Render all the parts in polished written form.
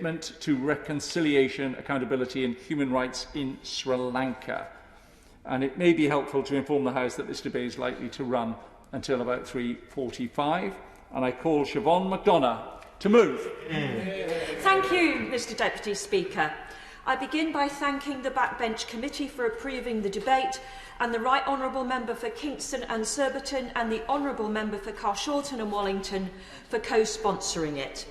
commitment to reconciliation, accountability and human rights in Sri Lanka. And it may be helpful to inform the House that this debate is likely to run until about 3:45. And I call Siobhan McDonough to move. Thank you, Mr Deputy Speaker. I begin by thanking the Backbench Committee for approving the debate and the Right Honourable Member for Kingston and Surbiton and the Honourable Member for Carshalton and Wallington for co-sponsoring it.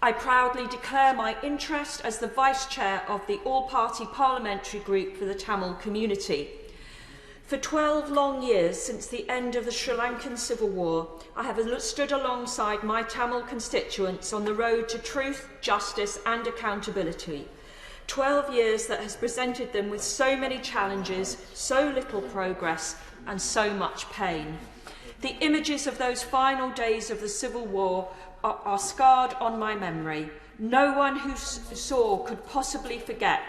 I proudly declare my interest as the Vice Chair of the All-Party Parliamentary Group for the Tamil Community. For 12 long years since the end of the Sri Lankan Civil War, I have stood alongside my Tamil constituents on the road to truth, justice and accountability. 12 years that has presented them with so many challenges, so little progress and so much pain. The images of those final days of the Civil War are scarred on my memory. No one who saw could possibly forget.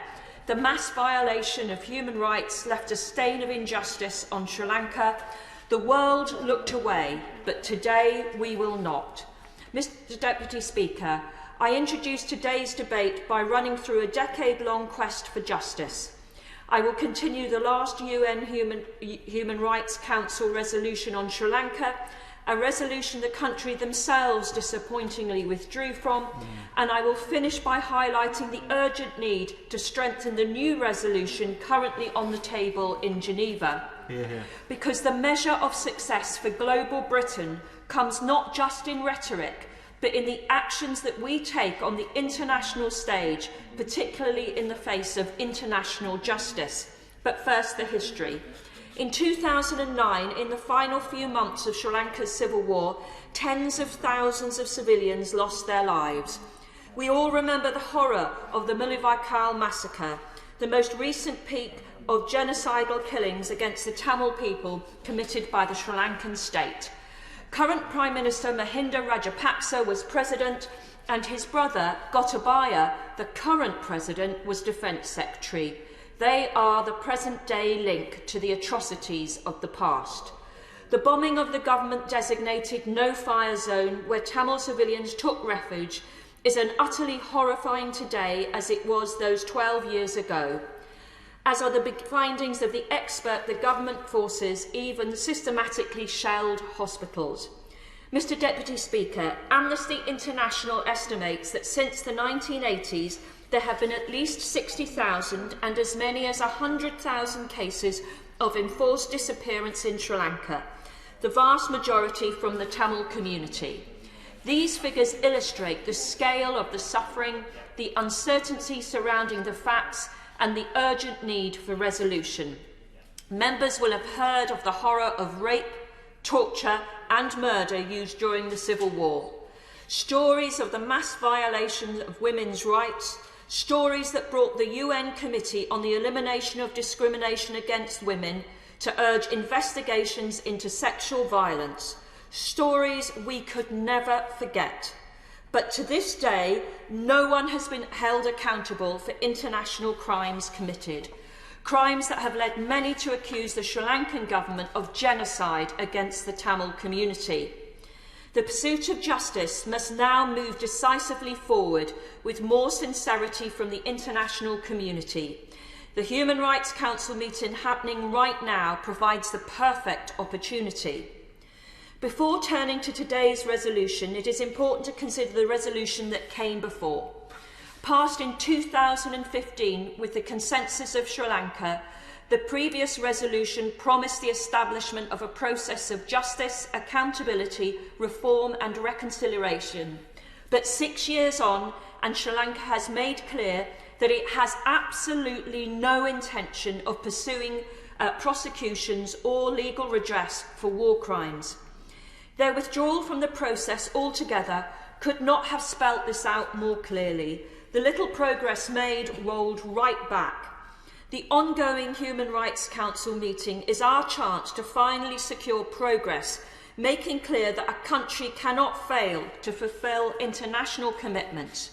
The mass violation of human rights left a stain of injustice on Sri Lanka. The world looked away, but today we will not. Mr Deputy Speaker, I introduce today's debate by running through a decade-long quest for justice. I will continue the last UN Human Rights Council resolution on Sri Lanka, a resolution the country themselves disappointingly withdrew from, and I will finish by highlighting the urgent need to strengthen the new resolution currently on the table in Geneva. Because the measure of success for global Britain comes not just in rhetoric, but in the actions that we take on the international stage, particularly in the face of international justice. But first, the history. In 2009, in the final few months of Sri Lanka's civil war, tens of thousands of civilians lost their lives. We all remember the horror of the Mullawaikal massacre, the most recent peak of genocidal killings against the Tamil people committed by the Sri Lankan state. Current Prime Minister Mahinda Rajapaksa was president, and his brother, Gotabaya, the current president, was Defence Secretary. They are the present-day link to the atrocities of the past. The bombing of the government-designated no-fire zone where Tamil civilians took refuge is as utterly horrifying today as it was those 12 years ago, as are the big findings of the expert the government forces even systematically shelled hospitals. Mr Deputy Speaker, Amnesty International estimates that since the 1980s there have been at least 60,000 and as many as 100,000 cases of enforced disappearance in Sri Lanka, the vast majority from the Tamil community. These figures illustrate the scale of the suffering, the uncertainty surrounding the facts, and the urgent need for resolution. Members will have heard of the horror of rape, torture, and murder used during the Civil War. Stories of the mass violation of women's rights, stories that brought the UN Committee on the Elimination of Discrimination Against Women to urge investigations into sexual violence, stories we could never forget. But to this day, no one has been held accountable for international crimes committed, crimes that have led many to accuse the Sri Lankan government of genocide against the Tamil community. The pursuit of justice must now move decisively forward with more sincerity from the international community. The Human Rights Council meeting happening right now provides the perfect opportunity. Before turning to today's resolution, it is important to consider the resolution that came before. Passed in 2015 with the consensus of Sri Lanka, the previous resolution promised the establishment of a process of justice, accountability, reform and reconciliation. But 6 years on, and Sri Lanka has made clear that it has absolutely no intention of pursuing prosecutions or legal redress for war crimes. Their withdrawal from the process altogether could not have spelt this out more clearly. The little progress made rolled right back. The ongoing Human Rights Council meeting is our chance to finally secure progress, making clear that a country cannot fail to fulfil international commitments.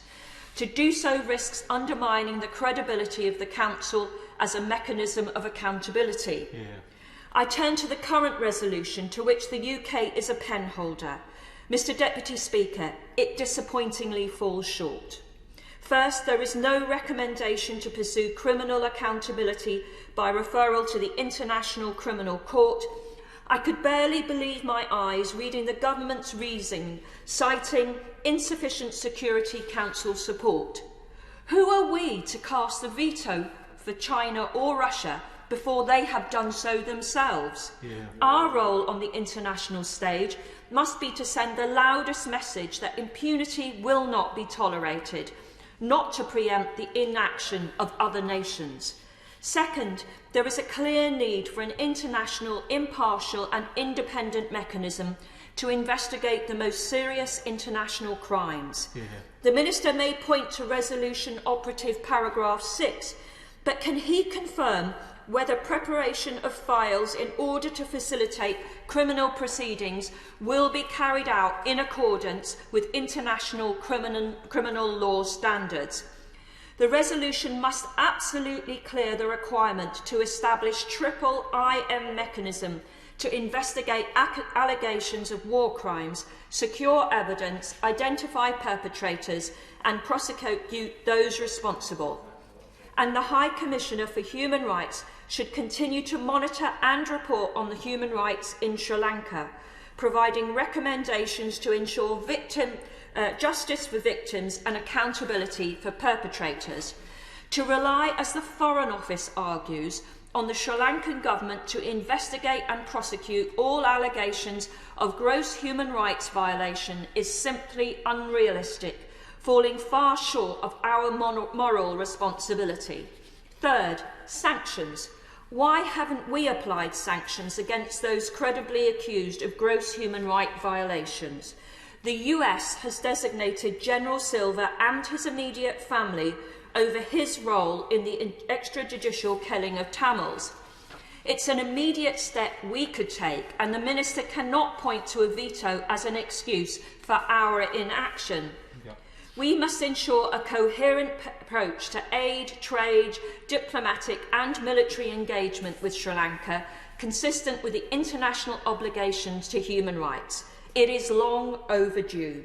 To do so risks undermining the credibility of the Council as a mechanism of accountability. I turn to the current resolution, to which the UK is a penholder. Mr Deputy Speaker, it disappointingly falls short. First, there is no recommendation to pursue criminal accountability by referral to the International Criminal Court. I could barely believe my eyes reading the government's reasoning, citing insufficient Security Council support. Who are we to cast the veto for China or Russia before they have done so themselves? Our role on the international stage must be to send the loudest message that impunity will not be tolerated, not to preempt the inaction of other nations. Second, there is a clear need for an international, impartial and independent mechanism to investigate the most serious international crimes. The Minister may point to Resolution Operative Paragraph 6, but can he confirm whether preparation of files in order to facilitate criminal proceedings will be carried out in accordance with international criminal law standards? The resolution must absolutely clear the requirement to establish triple IM mechanism to investigate allegations of war crimes, secure evidence, identify perpetrators and prosecute those responsible. And the High Commissioner for Human Rights should continue to monitor and report on the human rights in Sri Lanka, providing recommendations to ensure justice for victims and accountability for perpetrators. To rely, as the Foreign Office argues, on the Sri Lankan government to investigate and prosecute all allegations of gross human rights violation is simply unrealistic, falling far short of our moral responsibility. Third, sanctions. Why haven't we applied sanctions against those credibly accused of gross human rights violations? The US has designated General Silva and his immediate family over his role in the extrajudicial killing of Tamils. It's an immediate step we could take, and the Minister cannot point to a veto as an excuse for our inaction. We must ensure a coherent approach to aid, trade, diplomatic and military engagement with Sri Lanka, consistent with the international obligations to human rights. It is long overdue.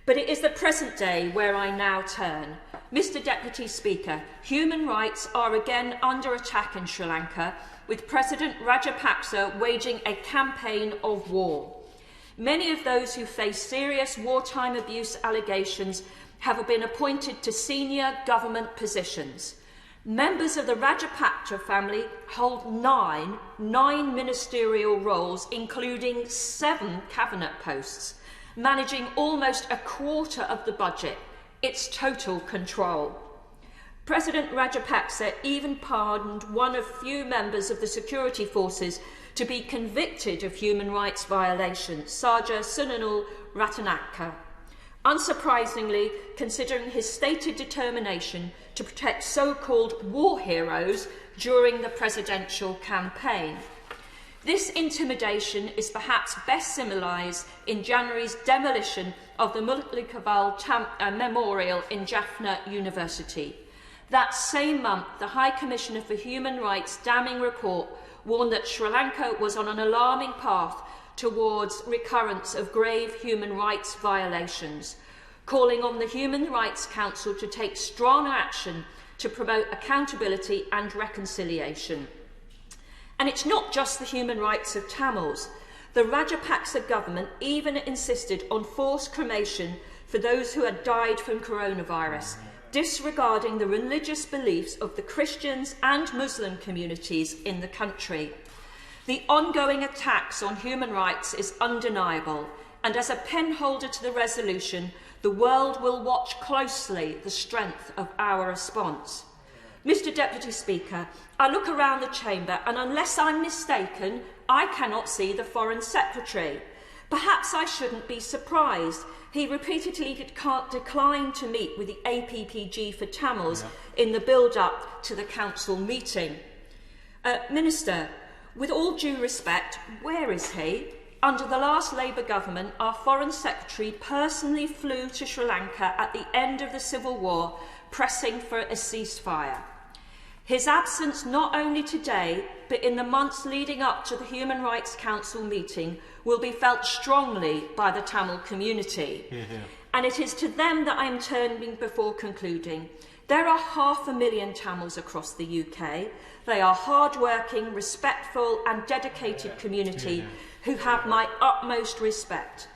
But it is the present day where I now turn. Mr. Deputy Speaker, human rights are again under attack in Sri Lanka, with President Rajapaksa waging a campaign of war. Many of those who face serious wartime abuse allegations have been appointed to senior government positions. Members of the Rajapaksa family hold nine ministerial roles, including 7 cabinet posts, managing almost a quarter of the budget. It's total control. President Rajapaksa even pardoned one of few members of the security forces to be convicted of human rights violations, Saja Sunanul Ratanaka. Unsurprisingly, considering his stated determination to protect so-called war heroes during the presidential campaign. This intimidation is perhaps best symbolised in January's demolition of the Mutlikaval Memorial in Jaffna University. That same month, the High Commissioner for Human Rights' damning report warned that Sri Lanka was on an alarming path towards recurrence of grave human rights violations, calling on the Human Rights Council to take strong action to promote accountability and reconciliation. And it's not just the human rights of Tamils. The Rajapaksa government even insisted on forced cremation for those who had died from coronavirus, disregarding the religious beliefs of the Christians and Muslim communities in the country. The ongoing attacks on human rights is undeniable, and as a penholder to the resolution, the world will watch closely the strength of our response. Mr. Deputy Speaker, I look around the chamber and unless I'm mistaken, I cannot see the Foreign Secretary. Perhaps I shouldn't be surprised. He repeatedly declined to meet with the APPG for Tamils in the build-up to the Council meeting. Minister, with all due respect, where is he? Under the last Labour government, our Foreign Secretary personally flew to Sri Lanka at the end of the Civil War, pressing for a ceasefire. His absence not only today, but in the months leading up to the Human Rights Council meeting will be felt strongly by the Tamil community. and it is to them that I am turning before concluding. There are 500,000 Tamils across the UK. They are hard-working, respectful and dedicated community who have my utmost respect.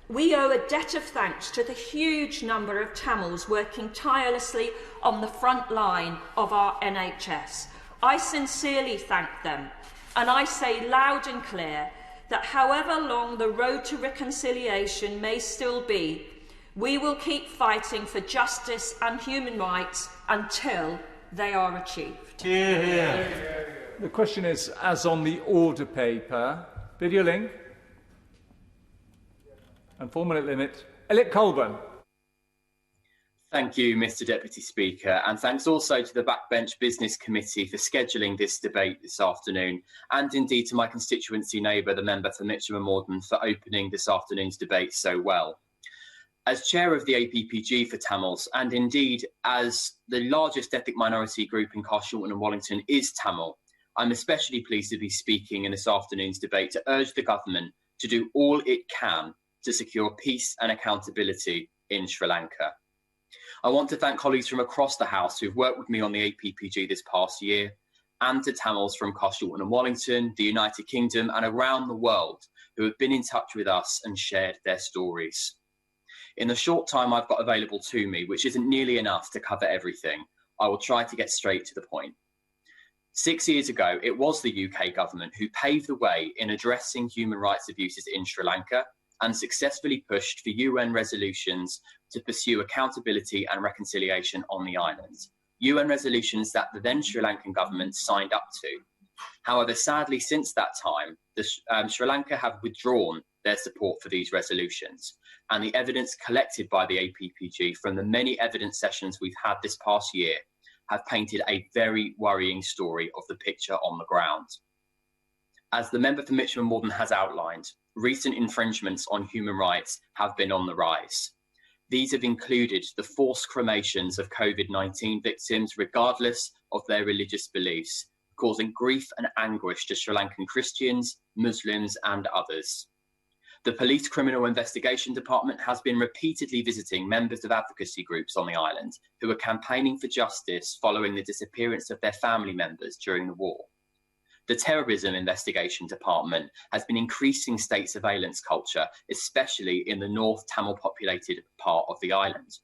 We owe a debt of thanks to the huge number of Tamils working tirelessly on the front line of our NHS. I sincerely thank them, and I say loud and clear that however long the road to reconciliation may still be, we will keep fighting for justice and human rights until they are achieved. The question is, as on the order paper, video link and 4-minute limit. Elliot Colburn. Thank you, Mr Deputy Speaker, and thanks also to the Backbench Business Committee for scheduling this debate this afternoon, and indeed to my constituency neighbour, the member for Mitcham and Morden, for opening this afternoon's debate so well. As chair of the APPG for Tamils, and indeed as the largest ethnic minority group in Carshalton and Wallington is Tamil, I'm especially pleased to be speaking in this afternoon's debate to urge the government to do all it can to secure peace and accountability in Sri Lanka. I want to thank colleagues from across the House who've worked with me on the APPG this past year, and to Tamils from Carshalton and Wallington, the United Kingdom and around the world who have been in touch with us and shared their stories. In the short time I've got available to me, which isn't nearly enough to cover everything, I will try to get straight to the point. 6 years ago, it was the UK government who paved the way in addressing human rights abuses in Sri Lanka and successfully pushed for UN resolutions to pursue accountability and reconciliation on the island. UN resolutions that the then Sri Lankan government signed up to. However, sadly, since that time, Sri Lanka have withdrawn their support for these resolutions, and the evidence collected by the APPG from the many evidence sessions we've had this past year have painted a very worrying story of the picture on the ground. As the member for Mitcham and Morden has outlined, recent infringements on human rights have been on the rise. These have included the forced cremations of COVID-19 victims, regardless of their religious beliefs, causing grief and anguish to Sri Lankan Christians, Muslims and others. The Police Criminal Investigation Department has been repeatedly visiting members of advocacy groups on the island who are campaigning for justice following the disappearance of their family members during the war. The Terrorism Investigation Department has been increasing state surveillance culture, especially in the North Tamil populated part of the island.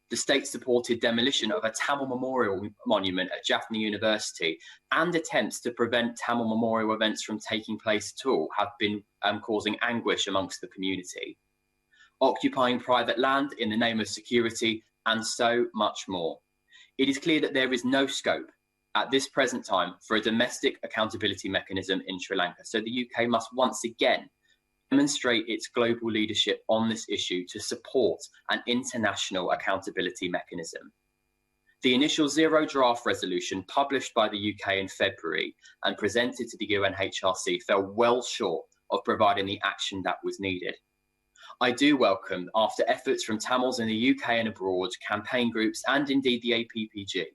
The state-supported demolition of a Tamil memorial monument at Jaffna University and attempts to prevent Tamil memorial events from taking place at all have been causing anguish amongst the community. Occupying private land in the name of security and so much more. It is clear that there is no scope at this present time for a domestic accountability mechanism in Sri Lanka, so the UK must once again demonstrate its global leadership on this issue to support an international accountability mechanism. The initial zero draft resolution published by the UK in February and presented to the UNHRC fell well short of providing the action that was needed. I do welcome, after efforts from Tamils in the UK and abroad, campaign groups and indeed the APPG,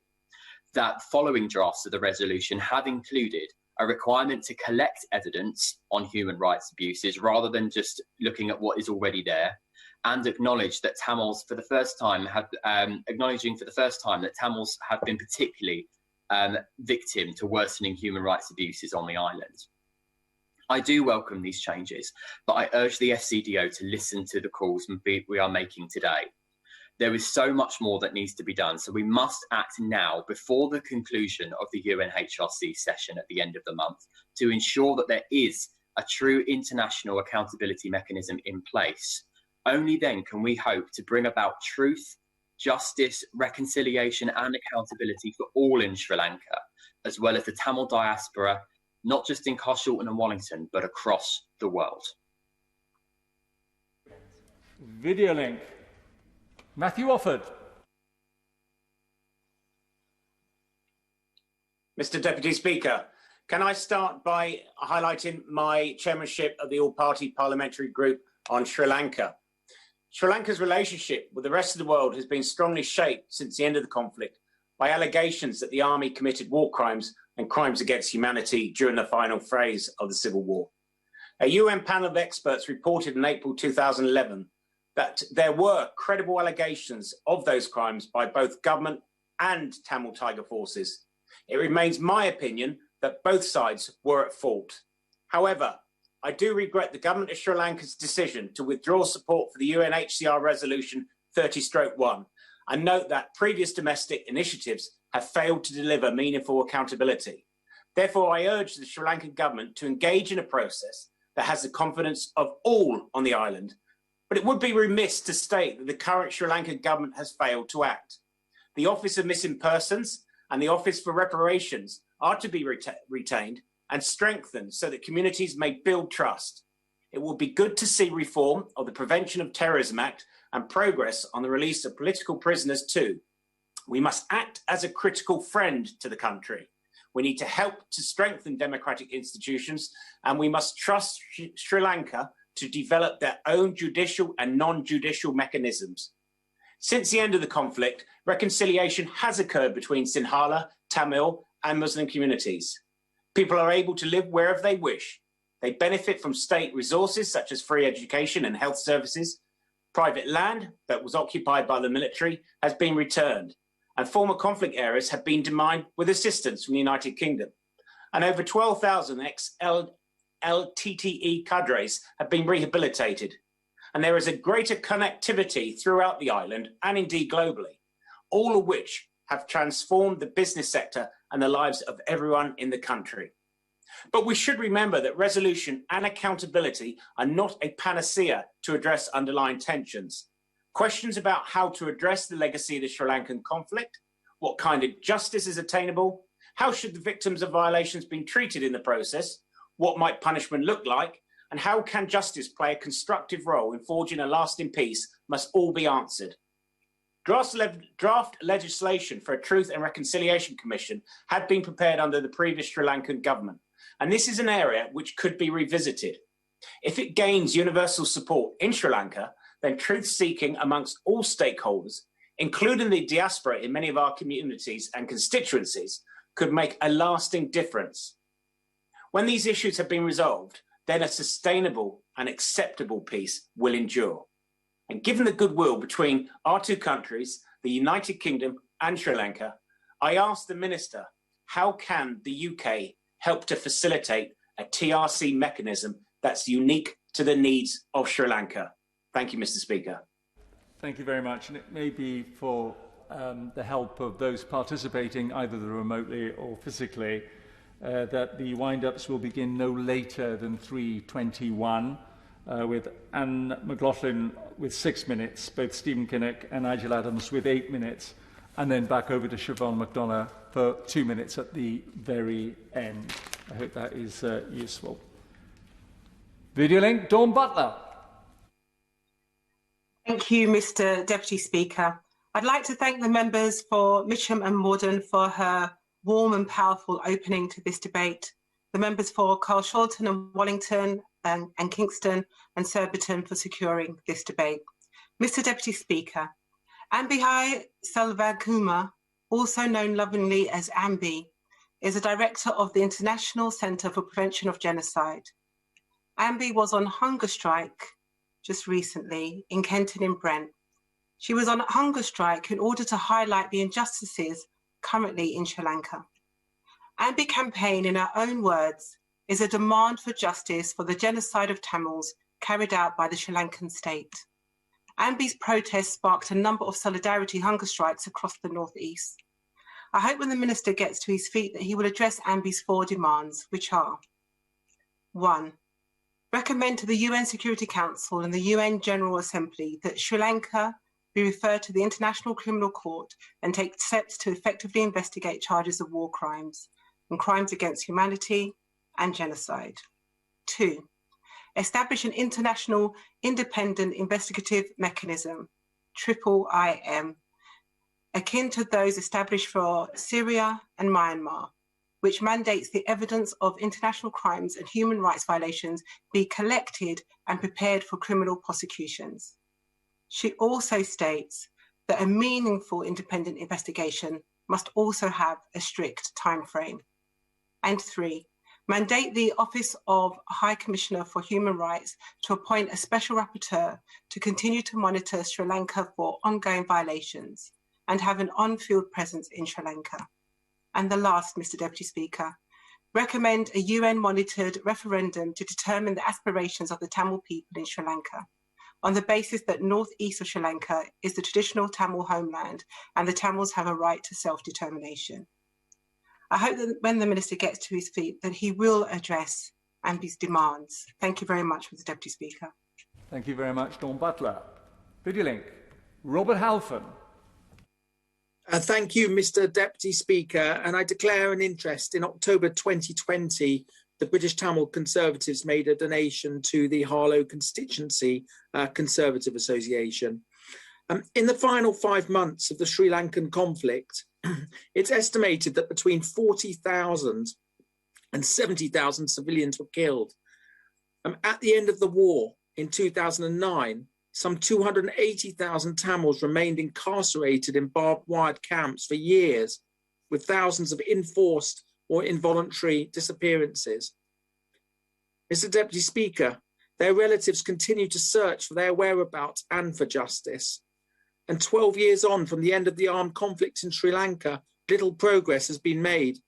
that following drafts of the resolution have included a requirement to collect evidence on human rights abuses rather than just looking at what is already there, and acknowledge that Tamils for the first time have that Tamils have been particularly victim to worsening human rights abuses on the island. I do welcome these changes, but I urge the FCDO to listen to the calls we are making today. There is so much more that needs to be done, so we must act now before the conclusion of the UNHRC session at the end of the month to ensure that there is a true international accountability mechanism in place. Only then can we hope to bring about truth, justice, reconciliation and accountability for all in Sri Lanka, as well as the Tamil diaspora, not just in Carshalton and Wallington, but across the world. Video link. Matthew Offord. Mr Deputy Speaker, can I start by highlighting my chairmanship of the All-Party Parliamentary Group on Sri Lanka. Sri Lanka's relationship with the rest of the world has been strongly shaped since the end of the conflict by allegations that the army committed war crimes and crimes against humanity during the final phase of the civil war. A UN panel of experts reported in April 2011 that there were credible allegations of those crimes by both government and Tamil Tiger forces. It remains my opinion that both sides were at fault. However, I do regret the government of Sri Lanka's decision to withdraw support for the UNHCR Resolution 30/1 and note that previous domestic initiatives have failed to deliver meaningful accountability. Therefore, I urge the Sri Lankan government to engage in a process that has the confidence of all on the island. But it would be remiss to state that the current Sri Lankan government has failed to act. The Office of Missing Persons and the Office for Reparations are to be retained and strengthened so that communities may build trust. It will be good to see reform of the Prevention of Terrorism Act and progress on the release of political prisoners too. We must act as a critical friend to the country. We need to help to strengthen democratic institutions, and we must trust Sri Lanka to develop their own judicial and non-judicial mechanisms. Since the end of the conflict, reconciliation has occurred between Sinhala, Tamil, and Muslim communities. People are able to live wherever they wish. They benefit from state resources such as free education and health services. Private land that was occupied by the military has been returned, and former conflict areas have been demined with assistance from the United Kingdom. And over 12,000 ex-LTTE cadres have been rehabilitated. And there is a greater connectivity throughout the island and indeed globally, all of which have transformed the business sector and the lives of everyone in the country. But we should remember that resolution and accountability are not a panacea to address underlying tensions. Questions about how to address the legacy of the Sri Lankan conflict, what kind of justice is attainable, how should the victims of violations be treated in the process, what might punishment look like, and how can justice play a constructive role in forging a lasting peace must all be answered. Draft legislation for a Truth and Reconciliation Commission had been prepared under the previous Sri Lankan government, and this is an area which could be revisited. If it gains universal support in Sri Lanka, then truth-seeking amongst all stakeholders, including the diaspora in many of our communities and constituencies, could make a lasting difference. When these issues have been resolved, then a sustainable and acceptable peace will endure. And given the goodwill between our two countries, the United Kingdom and Sri Lanka, I asked the Minister, how can the UK help to facilitate a TRC mechanism that's unique to the needs of Sri Lanka? Thank you, Mr. Speaker. Thank you very much. And it may be for the help of those participating either remotely or physically that the wind-ups will begin no later than 3:21 with Anne McLaughlin with 6 minutes, both Stephen Kinnock and Nigel Adams with 8 minutes, and then back over to Siobhan McDonough for 2 minutes at the very end. I hope that is useful. Video link, Dawn Butler. Thank you, Mr. Deputy Speaker. I'd like to thank the members for Mitcham and Morden for her warm and powerful opening to this debate, the members for Carshalton and Wallington and Kingston and Surbiton for securing this debate. Mr. Deputy Speaker, Ambihai Selvakumar, also known lovingly as Ambi, is a director of the International Centre for Prevention of Genocide. Ambi was on hunger strike just recently in Kenton in Brent. She was on hunger strike in order to highlight the injustices currently in Sri Lanka. Ambi campaign, in her own words, is a demand for justice for the genocide of Tamils carried out by the Sri Lankan state. Ambi's protest sparked a number of solidarity hunger strikes across the northeast. I hope when the Minister gets to his feet that he will address Ambi's 4 demands, which are: 1. Recommend to the UN Security Council and the UN General Assembly that Sri Lanka be referred to the International Criminal Court and take steps to effectively investigate charges of war crimes and crimes against humanity and genocide. 2. Establish an international independent investigative mechanism, IIIM, akin to those established for Syria and Myanmar, which mandates the evidence of international crimes and human rights violations be collected and prepared for criminal prosecutions. She also states that a meaningful independent investigation must also have a strict time frame. And 3, mandate the Office of High Commissioner for Human Rights to appoint a special rapporteur to continue to monitor Sri Lanka for ongoing violations and have an on-field presence in Sri Lanka. And the last, Mr. Deputy Speaker, recommend a UN-monitored referendum to determine the aspirations of the Tamil people in Sri Lanka, on the basis that northeast of Sri Lanka is the traditional Tamil homeland and the Tamils have a right to self-determination. I hope that when the Minister gets to his feet that he will address AMPI's demands. Thank you very much, Mr. Deputy Speaker. Thank you very much, Dawn Butler. Video link, Robert Halfon. Thank you, Mr. Deputy Speaker, and I declare an interest. In October 2020, the British Tamil Conservatives made a donation to the Harlow Constituency Conservative Association. In the final 5 months of the Sri Lankan conflict, it's estimated that between 40,000 and 70,000 civilians were killed. At the end of the war in 2009, some 280,000 Tamils remained incarcerated in barbed wire camps for years, with thousands of enforced or involuntary disappearances. Mr. Deputy Speaker, their relatives continue to search for their whereabouts and for justice. And 12 years on from the end of the armed conflict in Sri Lanka, little progress has been made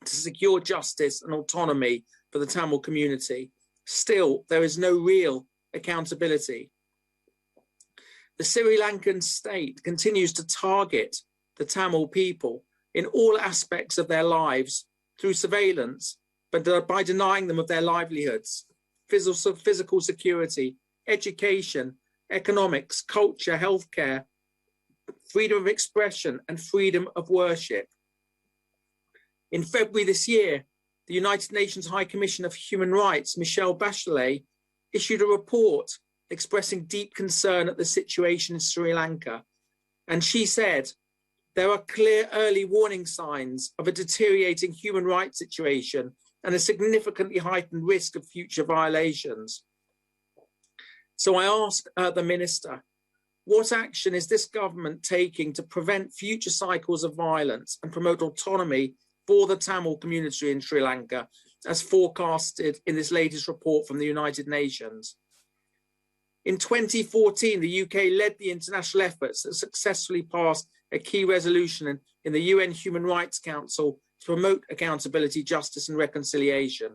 to secure justice and autonomy for the Tamil community. Still, there is no real accountability. The Sri Lankan state continues to target the Tamil people in all aspects of their lives through surveillance, but by denying them of their livelihoods, physical security, education, economics, culture, healthcare, freedom of expression, and freedom of worship. In February this year, the United Nations High Commissioner for Human Rights, Michelle Bachelet, issued a report expressing deep concern at the situation in Sri Lanka. And she said, there are clear early warning signs of a deteriorating human rights situation and a significantly heightened risk of future violations. So I ask the Minister, what action is this government taking to prevent future cycles of violence and promote autonomy for the Tamil community in Sri Lanka, as forecasted in this latest report from the United Nations? In 2014, the UK led the international efforts that successfully passed a key resolution in the UN Human Rights Council to promote accountability, justice and reconciliation.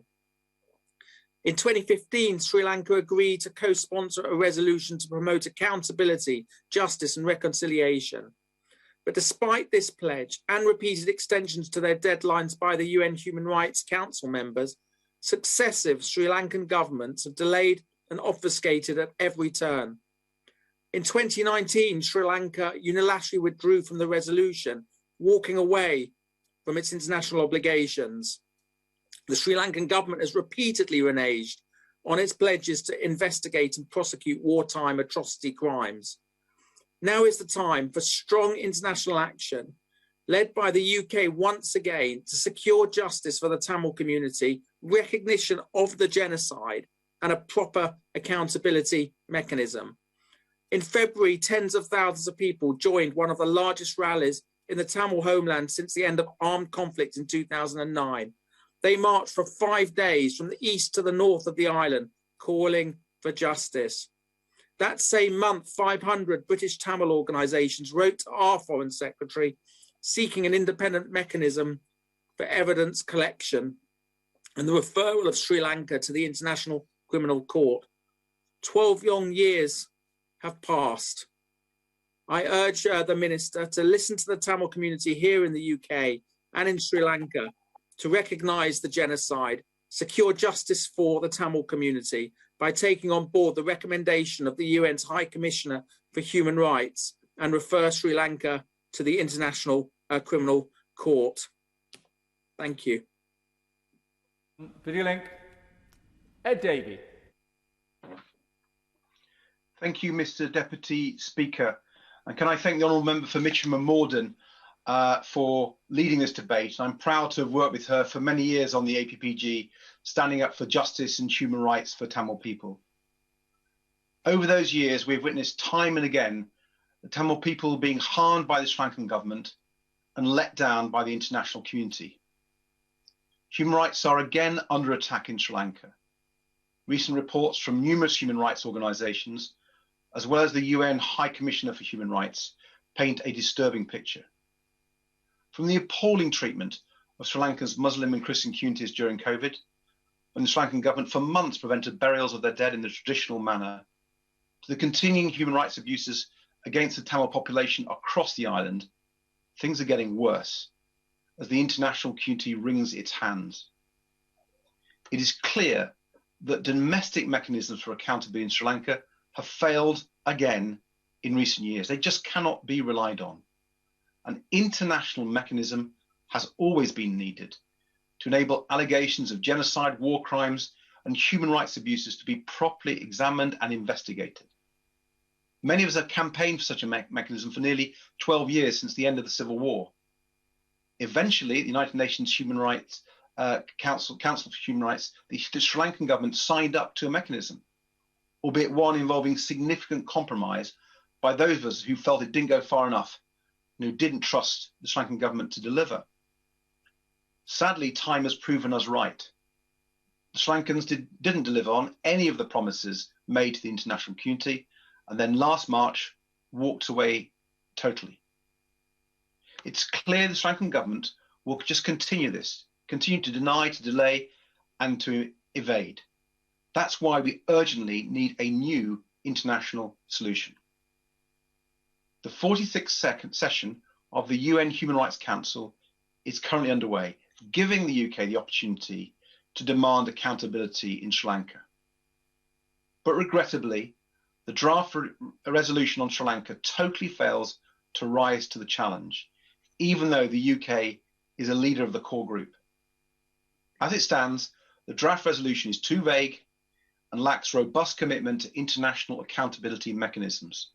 In 2015, Sri Lanka agreed to co-sponsor a resolution to promote accountability, justice and reconciliation. But despite this pledge and repeated extensions to their deadlines by the UN Human Rights Council members, successive Sri Lankan governments have delayed and obfuscated at every turn. In 2019, Sri Lanka unilaterally withdrew from the resolution, walking away from its international obligations. The Sri Lankan government has repeatedly reneged on its pledges to investigate and prosecute wartime atrocity crimes. Now is the time for strong international action, led by the UK once again, to secure justice for the Tamil community, recognition of the genocide, and a proper accountability mechanism. In February, tens of thousands of people joined one of the largest rallies in the Tamil homeland since the end of armed conflict in 2009. They marched for 5 days from the east to the north of the island, calling for justice. That same month, 500 British Tamil organisations wrote to our Foreign Secretary seeking an independent mechanism for evidence collection and the referral of Sri Lanka to the International Criminal Court. 12 long years have passed. I urge the Minister to listen to the Tamil community here in the UK and in Sri Lanka to recognise the genocide, secure justice for the Tamil community by taking on board the recommendation of the UN's High Commissioner for Human Rights and refer Sri Lanka to the International Criminal Court. Thank you. Video link, Ed Davey. Thank you, Mr. Deputy Speaker. And can I thank the Honourable Member for Mitcham and Morden for leading this debate. I'm proud to have worked with her for many years on the APPG, standing up for justice and human rights for Tamil people. Over those years, we've witnessed time and again the Tamil people being harmed by the Sri Lankan government and let down by the international community. Human rights are again under attack in Sri Lanka. Recent reports from numerous human rights organisations, as well as the UN High Commissioner for Human Rights, paint a disturbing picture. From the appalling treatment of Sri Lanka's Muslim and Christian communities during COVID, when the Sri Lankan government for months prevented burials of their dead in the traditional manner, to the continuing human rights abuses against the Tamil population across the island, things are getting worse as the international community wrings its hands. It is clear that domestic mechanisms for accountability in Sri Lanka have failed again in recent years. They just cannot be relied on. An international mechanism has always been needed to enable allegations of genocide, war crimes, and human rights abuses to be properly examined and investigated. Many of us have campaigned for such a mechanism for nearly 12 years since the end of the Civil War. Eventually, the United Nations Human Rights Council for Human Rights, the Sri Lankan government signed up to a mechanism, albeit one involving significant compromise by those of us who felt it didn't go far enough and who didn't trust the Sri Lankan government to deliver. Sadly, time has proven us right. The Sri Lankans didn't deliver on any of the promises made to the international community, and then last March walked away totally. It's clear the Sri Lankan government will just continue to deny, to delay, and to evade. That's why we urgently need a new international solution. The 46th session of the UN Human Rights Council is currently underway, giving the UK the opportunity to demand accountability in Sri Lanka. But regrettably, the draft resolution on Sri Lanka totally fails to rise to the challenge, even though the UK is a leader of the core group. As it stands, the draft resolution is too vague and lacks robust commitment to international accountability mechanisms.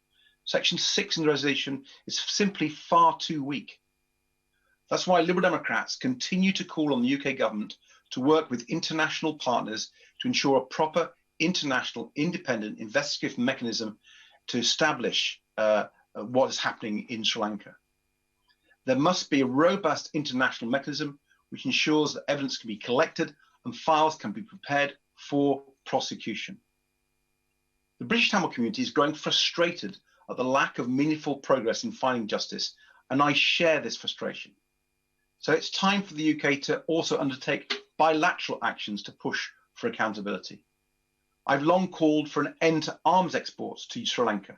Section 6 in the resolution is simply far too weak. That's why Liberal Democrats continue to call on the UK government to work with international partners to ensure a proper international independent investigative mechanism to establish what is happening in Sri Lanka. There must be a robust international mechanism which ensures that evidence can be collected and files can be prepared for prosecution. The British Tamil community is growing frustrated at the lack of meaningful progress in finding justice, and I share this frustration. So it's time for the UK to also undertake bilateral actions to push for accountability. I've long called for an end to arms exports to Sri Lanka.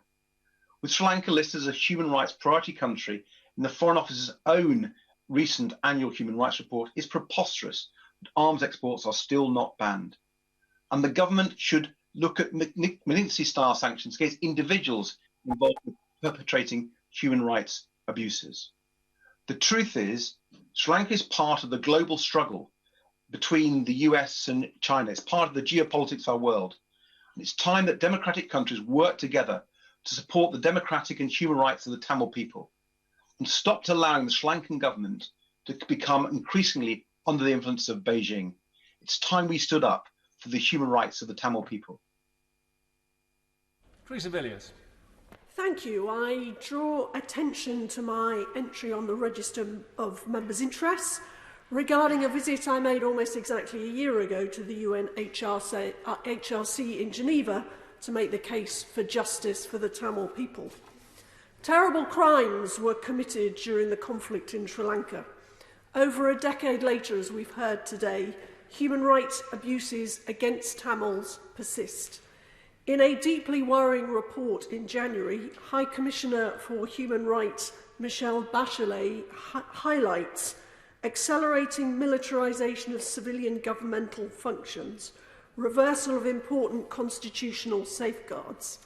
With Sri Lanka listed as a human rights priority country in the Foreign Office's own recent annual human rights report, is preposterous that arms exports are still not banned. And the government should look at Magnitsky-style sanctions against individuals involved in perpetrating human rights abuses. The truth is, Sri Lanka is part of the global struggle between the US and China. It's part of the geopolitics of our world. And it's time that democratic countries work together to support the democratic and human rights of the Tamil people and stopped allowing the Sri Lankan government to become increasingly under the influence of Beijing. It's time we stood up for the human rights of the Tamil people. Teresa Villiers. Thank you. I draw attention to my entry on the register of members' interests regarding a visit I made almost exactly a year ago to the UN HRC in Geneva to make the case for justice for the Tamil people. Terrible crimes were committed during the conflict in Sri Lanka. Over a decade later, as we've heard today, human rights abuses against Tamils persist. In a deeply worrying report in January, High Commissioner for Human Rights Michelle Bachelet highlights accelerating militarisation of civilian governmental functions, reversal of important constitutional safeguards,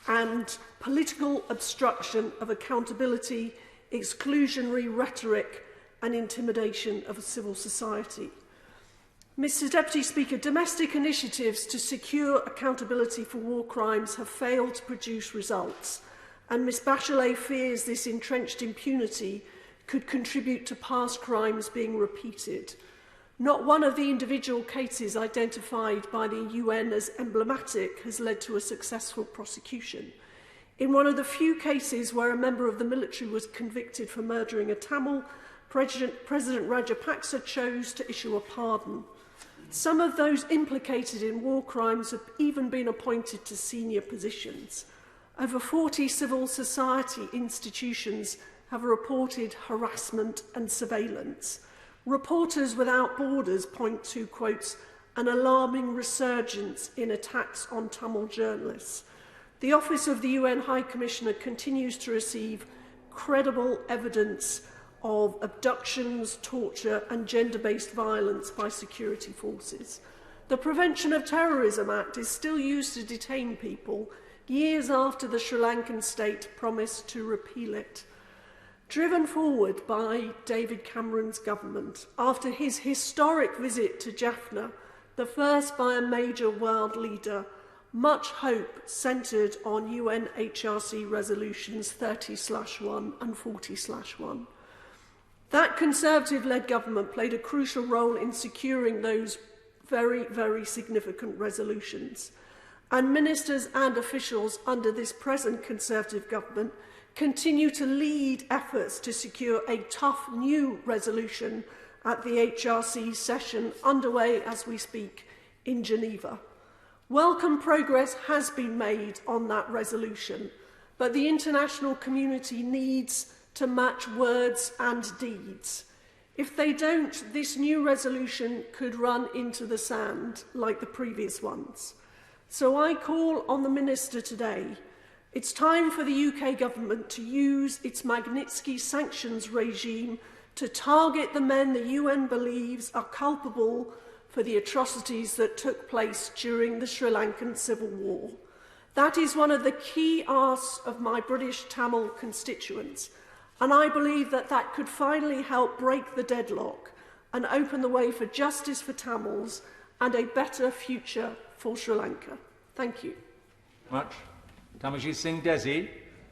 and political obstruction of accountability, exclusionary rhetoric, and intimidation of civil society. Mr. Deputy Speaker, domestic initiatives to secure accountability for war crimes have failed to produce results, and Ms. Bachelet fears this entrenched impunity could contribute to past crimes being repeated. Not one of the individual cases identified by the UN as emblematic has led to a successful prosecution. In one of the few cases where a member of the military was convicted for murdering a Tamil, President Rajapaksa chose to issue a pardon. Some of those implicated in war crimes have even been appointed to senior positions. Over 40 civil society institutions have reported harassment and surveillance. Reporters Without Borders point to, quotes, an alarming resurgence in attacks on Tamil journalists. The Office of the UN High Commissioner continues to receive credible evidence of abductions, torture and gender-based violence by security forces. The Prevention of Terrorism Act is still used to detain people years after the Sri Lankan state promised to repeal it. Driven forward by David Cameron's government, after his historic visit to Jaffna, the first by a major world leader, much hope centred on UNHRC resolutions 30/1 and 40/1. That Conservative-led government played a crucial role in securing those very, very significant resolutions. And ministers and officials under this present Conservative government continue to lead efforts to secure a tough new resolution at the HRC session underway as we speak in Geneva. Welcome progress has been made on that resolution, but the international community needs to match words and deeds. If they don't, this new resolution could run into the sand like the previous ones. So I call on the Minister today. It's time for the UK government to use its Magnitsky sanctions regime to target the men the UN believes are culpable for the atrocities that took place during the Sri Lankan Civil War. That is one of the key asks of my British Tamil constituents, and I believe that that could finally help break the deadlock and open the way for justice for Tamils and a better future for Sri Lanka. Thank you. Much. Tamarjit Singh Desi.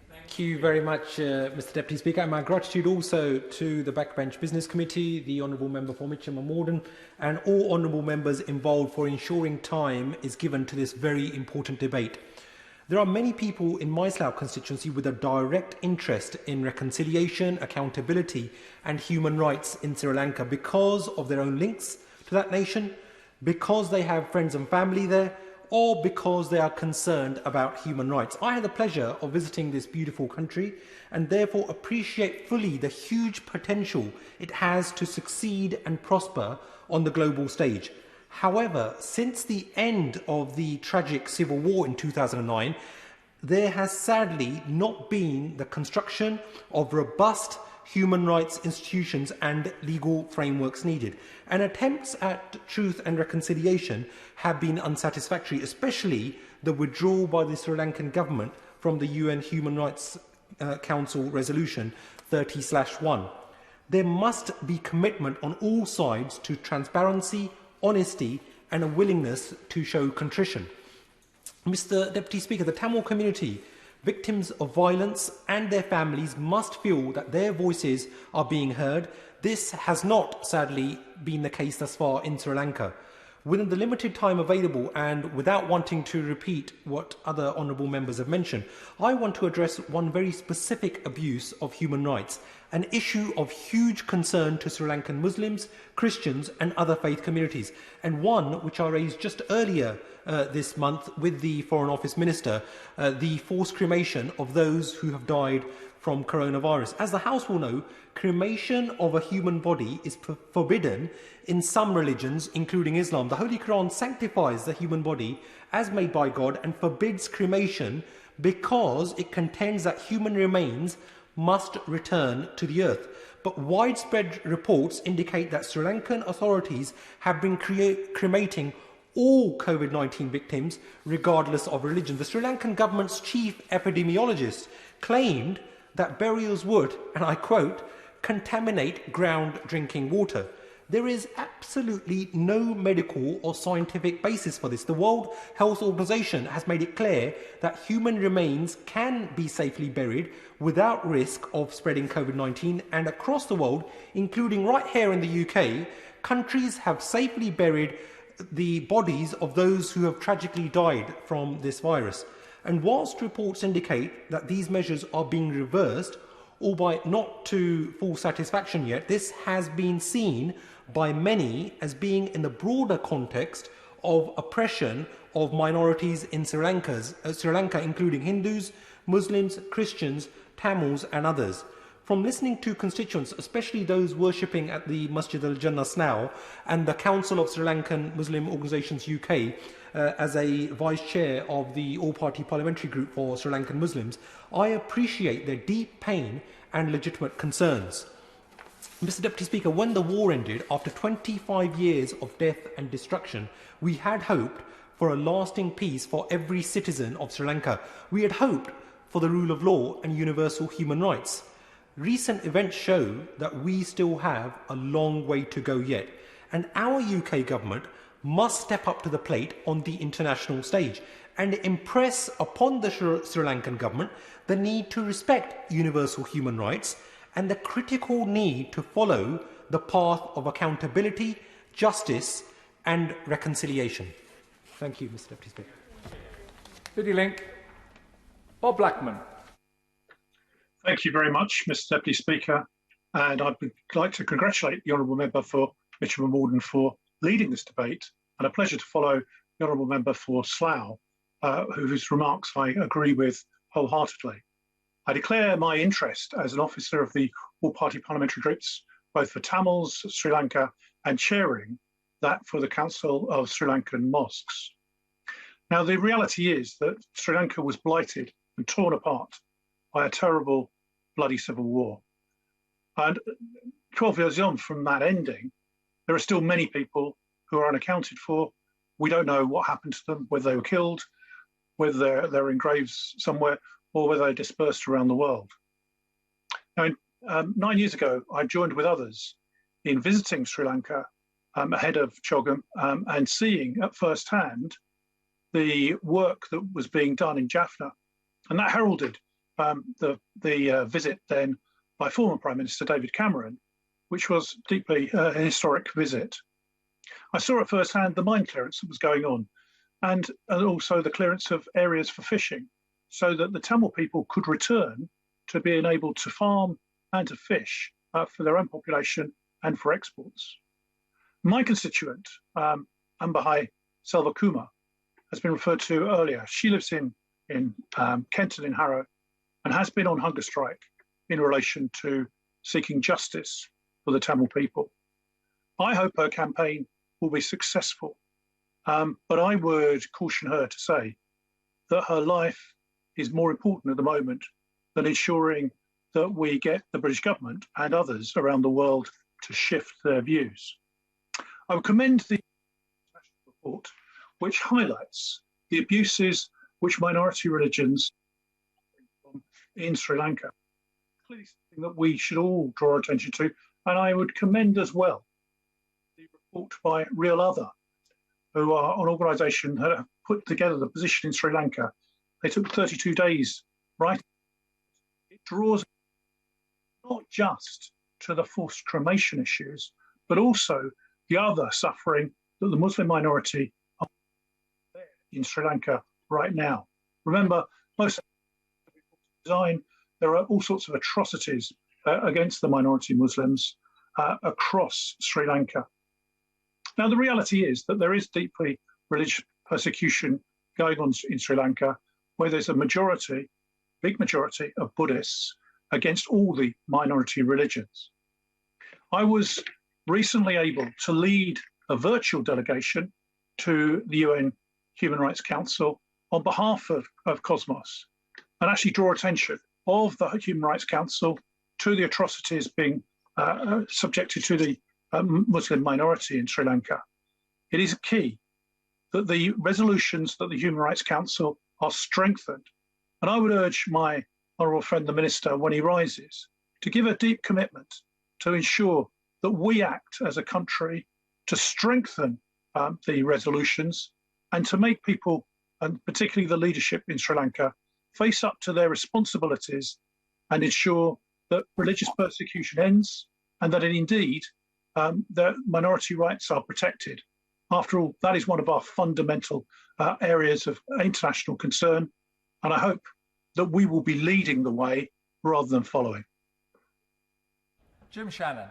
Thank you very much, Mr Deputy Speaker. And my gratitude also to the Backbench Business Committee, the Honourable Member for Mitcham and Morden, and all Honourable Members involved for ensuring time is given to this very important debate. There are many people in my Slough constituency with a direct interest in reconciliation, accountability and human rights in Sri Lanka because of their own links to that nation, because they have friends and family there, or because they are concerned about human rights. I had the pleasure of visiting this beautiful country and therefore appreciate fully the huge potential it has to succeed and prosper on the global stage. However, since the end of the tragic civil war in 2009, there has sadly not been the construction of robust human rights institutions and legal frameworks needed. And attempts at truth and reconciliation have been unsatisfactory, especially the withdrawal by the Sri Lankan government from the UN Human Rights Council Resolution 30/1. There must be commitment on all sides to transparency, honesty and a willingness to show contrition. Mr Deputy Speaker, the Tamil community, victims of violence and their families must feel that their voices are being heard. This has not, sadly, been the case thus far in Sri Lanka. Within the limited time available and without wanting to repeat what other honourable members have mentioned, I want to address one very specific abuse of human rights, an issue of huge concern to Sri Lankan Muslims, Christians and other faith communities, and one which I raised just earlier this month with the Foreign Office Minister, the forced cremation of those who have died from coronavirus. As the House will know, cremation of a human body is forbidden in some religions, including Islam. The Holy Quran sanctifies the human body as made by God and forbids cremation because it contends that human remains must return to the earth. But widespread reports indicate that Sri Lankan authorities have been cremating all COVID-19 victims, regardless of religion. The Sri Lankan government's chief epidemiologist claimed that burials would, and I quote, contaminate ground drinking water. There is absolutely no medical or scientific basis for this. The World Health Organization has made it clear that human remains can be safely buried without risk of spreading COVID-19, and across the world, including right here in the UK, countries have safely buried the bodies of those who have tragically died from this virus. And whilst reports indicate that these measures are being reversed, albeit not to full satisfaction yet, this has been seen by many as being in the broader context of oppression of minorities in Sri Lanka, including Hindus, Muslims, Christians, Tamils and others. From listening to constituents, especially those worshipping at the Masjid al-Jannah Slough and the Council of Sri Lankan Muslim Organisations UK, as a vice chair of the all-party parliamentary group for Sri Lankan Muslims, I appreciate their deep pain and legitimate concerns. Mr. Deputy Speaker, when the war ended, after 25 years of death and destruction, we had hoped for a lasting peace for every citizen of Sri Lanka. We had hoped for the rule of law and universal human rights. Recent events show that we still have a long way to go yet, and our UK government must step up to the plate on the international stage and impress upon the Sri Lankan government the need to respect universal human rights and the critical need to follow the path of accountability, justice and reconciliation. Thank you, Mr. Deputy Speaker. City Link. Bob Blackman. Thank you very much, Mr. Deputy Speaker. And I'd like to congratulate the Honourable Member for Mitcham and Morden for leading this debate, and a pleasure to follow the Honourable Member for Slough, whose remarks I agree with wholeheartedly. I declare my interest as an officer of the all-party parliamentary groups, both for Tamils, Sri Lanka, and chairing that for the Council of Sri Lankan Mosques. Now, the reality is that Sri Lanka was blighted and torn apart by a terrible, bloody civil war. And 12 years on from that ending, there are still many people who are unaccounted for. We don't know what happened to them, whether they were killed, whether they're in graves somewhere, or whether they're dispersed around the world. Now, 9 years ago, I joined with others in visiting Sri Lanka ahead of CHOGM and seeing at first hand the work that was being done in Jaffna. And that heralded the visit then by former Prime Minister David Cameron, which was deeply a historic visit. I saw at first hand the mine clearance that was going on and also the clearance of areas for fishing so that the Tamil people could return to being able to farm and to fish for their own population and for exports. My constituent, Ambahai Selvakumar, has been referred to earlier. She lives in Kenton in Harrow and has been on hunger strike in relation to seeking justice for the Tamil people. I hope her campaign will be successful, but I would caution her to say that her life is more important at the moment than ensuring that we get the British government and others around the world to shift their views. I would commend the report, which highlights the abuses which minority religions in Sri Lanka. Clearly something that we should all draw attention to, and I would commend as well the report by Real Other, who are an organisation that have put together the position in Sri Lanka. They took 32 days, right? It draws not just to the forced cremation issues, but also the other suffering that the Muslim minority are in Sri Lanka right now. Remember, most design, there are all sorts of atrocities against the minority Muslims across Sri Lanka. Now, the reality is that there is deeply religious persecution going on in Sri Lanka, where there's a majority, big majority of Buddhists against all the minority religions. I was recently able to lead a virtual delegation to the UN Human Rights Council on behalf of Cosmos and actually draw attention of the Human Rights Council to the atrocities being subjected to the Muslim minority in Sri Lanka. It is key that the resolutions that the Human Rights Council are strengthened. And I would urge my honourable friend, the Minister, when he rises, to give a deep commitment to ensure that we act as a country to strengthen the resolutions and to make people, and particularly the leadership in Sri Lanka, face up to their responsibilities and ensure that religious persecution ends and that indeed the minority rights are protected. After all, that is one of our fundamental areas of international concern, And I hope that we will be leading the way rather than following. Jim Shannon.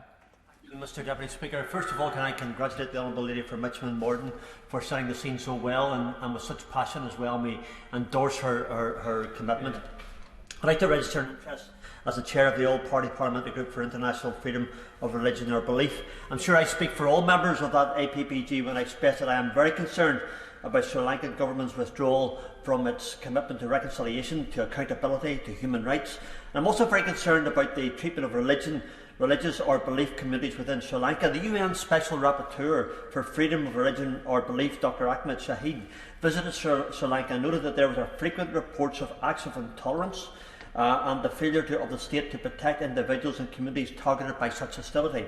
Mr Deputy Speaker, first of all, can I congratulate the Honourable Lady from Mitcham Morden for setting the scene so well and with such passion as well. We endorse her commitment. I'd like to register an interest as the chair of the All-Party Parliamentary Group for International Freedom of Religion or Belief. I'm sure I speak for all members of that APPG when I express that I am very concerned about Sri Lankan government's withdrawal from its commitment to reconciliation, to accountability, to human rights. I'm also very concerned about the treatment of religious or belief communities within Sri Lanka. The UN Special Rapporteur for Freedom of Religion or Belief, Dr. Ahmed Shahid, visited Sri Lanka and noted that there were frequent reports of acts of intolerance and the failure of the state to protect individuals and communities targeted by such hostility.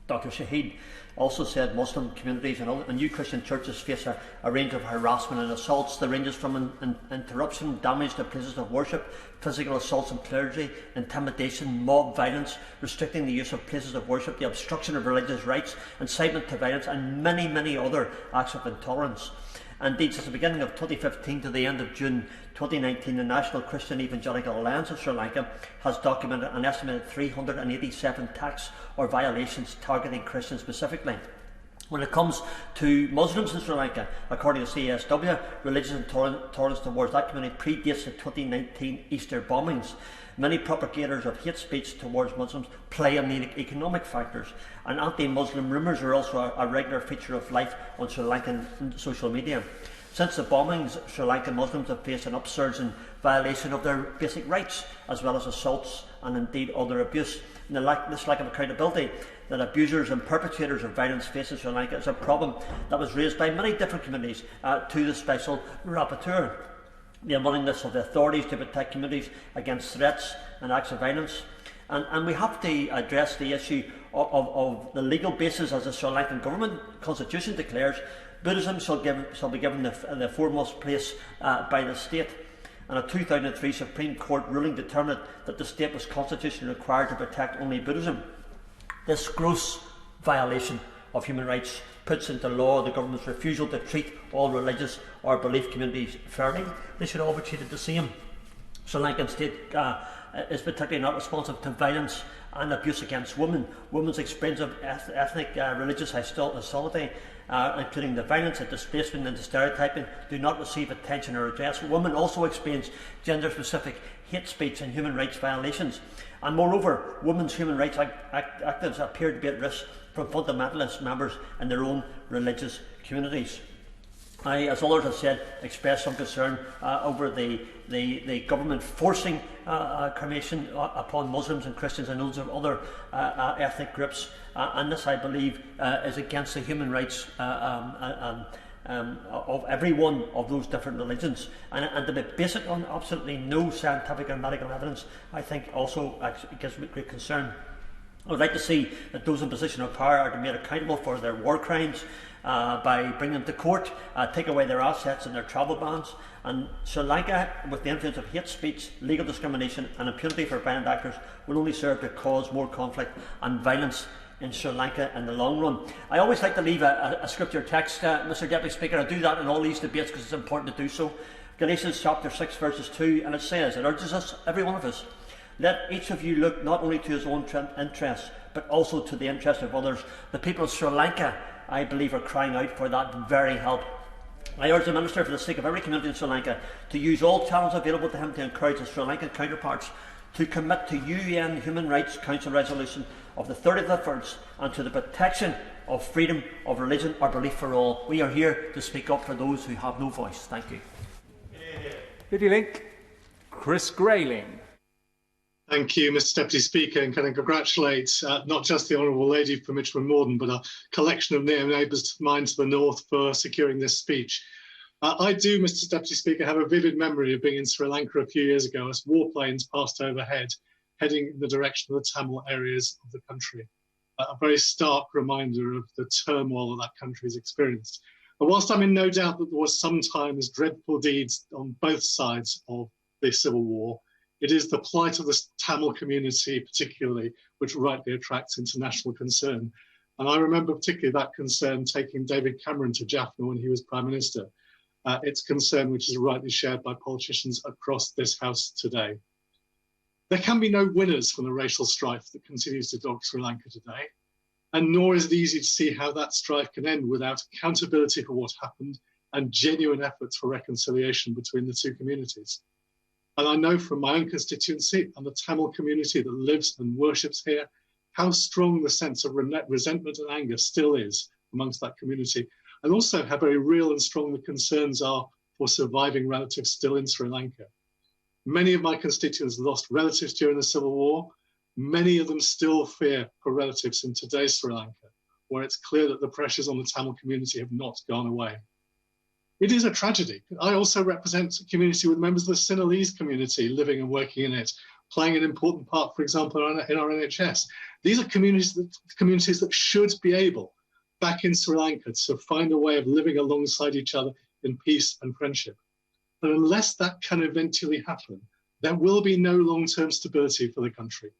Dr. Shahid also said Muslim communities and new Christian churches face a range of harassment and assaults that ranges from interruption, damage to places of worship, physical assaults on clergy, intimidation, mob violence, restricting the use of places of worship, the obstruction of religious rights, incitement to violence, and many, many other acts of intolerance. Indeed, since the beginning of 2015 to the end of June 2019, the National Christian Evangelical Alliance of Sri Lanka has documented an estimated 387 attacks or violations targeting Christians specifically. When it comes to Muslims in Sri Lanka, according to CSW, religious intolerance towards that community predates the 2019 Easter bombings. Many propagators of hate speech towards Muslims play on the economic factors, and anti-Muslim rumours are also a regular feature of life on Sri Lankan social media. Since the bombings, Sri Lankan Muslims have faced an upsurge in violation of their basic rights, as well as assaults and indeed other abuse. And this lack of accountability that abusers and perpetrators of violence face in Sri Lanka is a problem that was raised by many different communities to the Special Rapporteur. The unwillingness of the authorities to protect communities against threats and acts of violence. And we have to address the issue of the legal basis, as the Sri Lankan government constitution declares. Buddhism shall be given the foremost place by the state. And a 2003 Supreme Court ruling determined that the state was constitutionally required to protect only Buddhism. This gross violation of human rights puts into law the government's refusal to treat all religious or belief communities fairly. They should all be treated the same. Sri Lankan state is particularly not responsive to violence and abuse against women. Women's experience of ethnic religious hostility, including the violence, the displacement and the stereotyping, do not receive attention or redress. Women also experience gender-specific hate speech and human rights violations. And moreover, women's human rights activists appear to be at risk from fundamentalist members in their own religious communities. I, as others have said, express some concern over the government forcing cremation upon Muslims and Christians and those of other ethnic groups, and this, I believe, is against the human rights of every one of those different religions, and to be based on absolutely no scientific or medical evidence, I think also gives me great concern. I would like to see that those in position of power are to be made accountable for their war crimes by bringing them to court, take away their assets and their travel bans. And Sri Lanka, with the influence of hate speech, legal discrimination and impunity for violent actors, will only serve to cause more conflict and violence in Sri Lanka in the long run. I always like to leave a scripture text, Mr Deputy Speaker. I do that in all these debates because it's important to do so. Galatians chapter 6 verses 2, and it says, it urges us, every one of us, let each of you look not only to his own interests, but also to the interests of others. The people of Sri Lanka, I believe, are crying out for that very help. I urge the Minister, for the sake of every community in Sri Lanka, to use all channels available to him to encourage his Sri Lankan counterparts to commit to UN Human Rights Council resolution of the 30th of the 1st and to the protection of freedom of religion or belief for all. We are here to speak up for those who have no voice. Thank you. Lady Link, Chris Grayling. Thank you, Mr Deputy Speaker, and can I congratulate not just the Honourable Lady for Mitcham and Morden, but a collection of near neighbours of mine to the north for securing this speech. I do, Mr Deputy Speaker, have a vivid memory of being in Sri Lanka a few years ago as warplanes passed overhead, heading in the direction of the Tamil areas of the country. A very stark reminder of the turmoil that country has experienced. And whilst I'm in no doubt that there was sometimes dreadful deeds on both sides of the civil war, it is the plight of the Tamil community particularly which rightly attracts international concern. And I remember particularly that concern taking David Cameron to Jaffna when he was Prime Minister. its concern, which is rightly shared by politicians across this House today. There can be no winners from the racial strife that continues to dog Sri Lanka today, and nor is it easy to see how that strife can end without accountability for what happened and genuine efforts for reconciliation between the two communities. And I know from my own constituency and the Tamil community that lives and worships here, how strong the sense of resentment and anger still is amongst that community, and also how very real and strong the concerns are for surviving relatives still in Sri Lanka. Many of my constituents lost relatives during the Civil War. Many of them still fear for relatives in today's Sri Lanka, where it's clear that the pressures on the Tamil community have not gone away. It is a tragedy. I also represent a community with members of the Sinhalese community living and working in it, playing an important part, for example, in our NHS. These are communities that should be able, back in Sri Lanka, to find a way of living alongside each other in peace and friendship. But unless that can eventually happen, there will be no long-term stability for the country.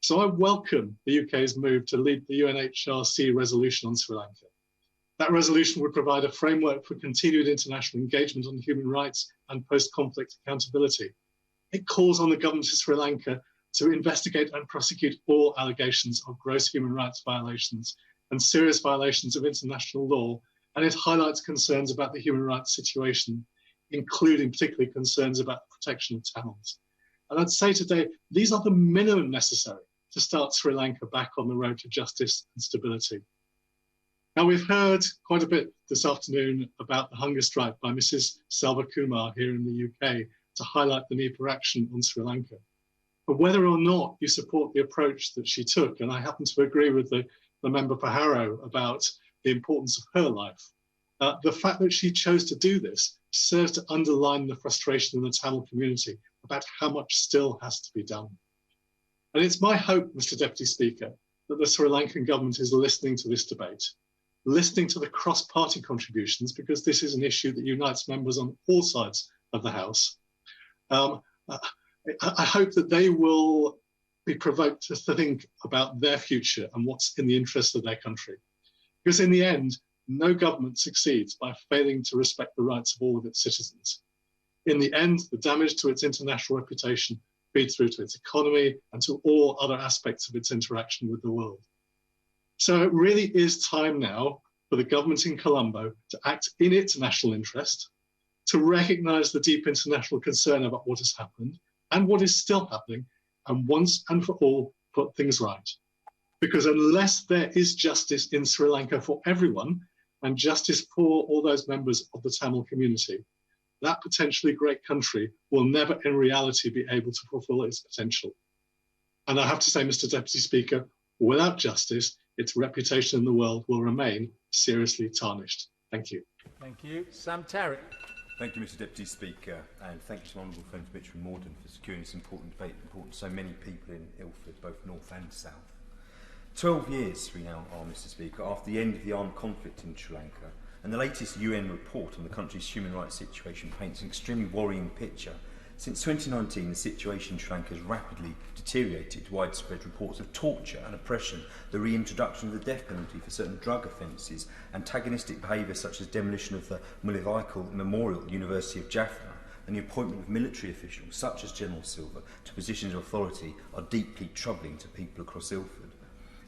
So I welcome the UK's move to lead the UNHRC resolution on Sri Lanka. That resolution would provide a framework for continued international engagement on human rights and post-conflict accountability. It calls on the government of Sri Lanka to investigate and prosecute all allegations of gross human rights violations and serious violations of international law, and it highlights concerns about the human rights situation, including particularly concerns about the protection of Tamils. And I'd say today, these are the minimum necessary to start Sri Lanka back on the road to justice and stability. Now, we've heard quite a bit this afternoon about the hunger strike by Mrs. Salva Kumar here in the UK to highlight the need for action on Sri Lanka. But whether or not you support the approach that she took, and I happen to agree with the member for Harrow about the importance of her life, the fact that she chose to do this serves to underline the frustration in the Tamil community about how much still has to be done. And it's my hope, Mr. Deputy Speaker, that the Sri Lankan government is listening to this debate, listening to the cross-party contributions, because this is an issue that unites members on all sides of the House. I hope that they will be provoked to think about their future and what's in the interest of their country. Because in the end, no government succeeds by failing to respect the rights of all of its citizens. In the end, the damage to its international reputation feeds through to its economy and to all other aspects of its interaction with the world. So it really is time now for the government in Colombo to act in its national interest, to recognise the deep international concern about what has happened and what is still happening, and once and for all put things right. Because unless there is justice in Sri Lanka for everyone, and justice for all those members of the Tamil community, that potentially great country will never in reality be able to fulfil its potential. And I have to say, Mr. Deputy Speaker, without justice, its reputation in the world will remain seriously tarnished. Thank you. Thank you. Sam Tarrant. Thank you, Mr. Deputy Speaker, and thank you to my honourable friend Mitchell Morden for securing this important debate, important to so many people in Ilford, both north and south. 12 years we now are, Mr. Speaker, after the end of the armed conflict in Sri Lanka, and the latest UN report on the country's human rights situation paints an extremely worrying picture. Since 2019, the situation in Sri Lanka has rapidly deteriorated. Widespread reports of torture and oppression, the reintroduction of the death penalty for certain drug offences, antagonistic behaviour such as demolition of the Mulivaikal Memorial at the University of Jaffna, and the appointment of military officials such as General Silva to positions of authority are deeply troubling to people across Ilford.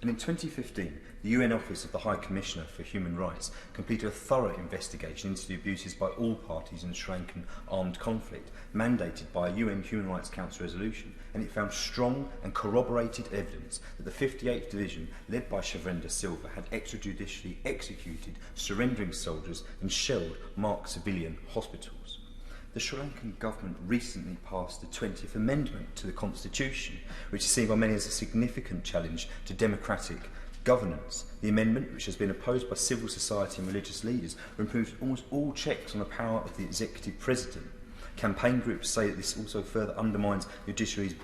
And in 2015, the UN Office of the High Commissioner for Human Rights completed a thorough investigation into the abuses by all parties in the Sri Lankan armed conflict, mandated by a UN Human Rights Council resolution, and it found strong and corroborated evidence that the 58th Division, led by Shavendra Silva, had extrajudicially executed surrendering soldiers and shelled marked civilian hospitals. The Sri Lankan government recently passed the 20th Amendment to the Constitution, which is seen by many as a significant challenge to democratic governance. The amendment, which has been opposed by civil society and religious leaders, removes almost all checks on the power of the executive president. Campaign groups say that this also further undermines the judiciary's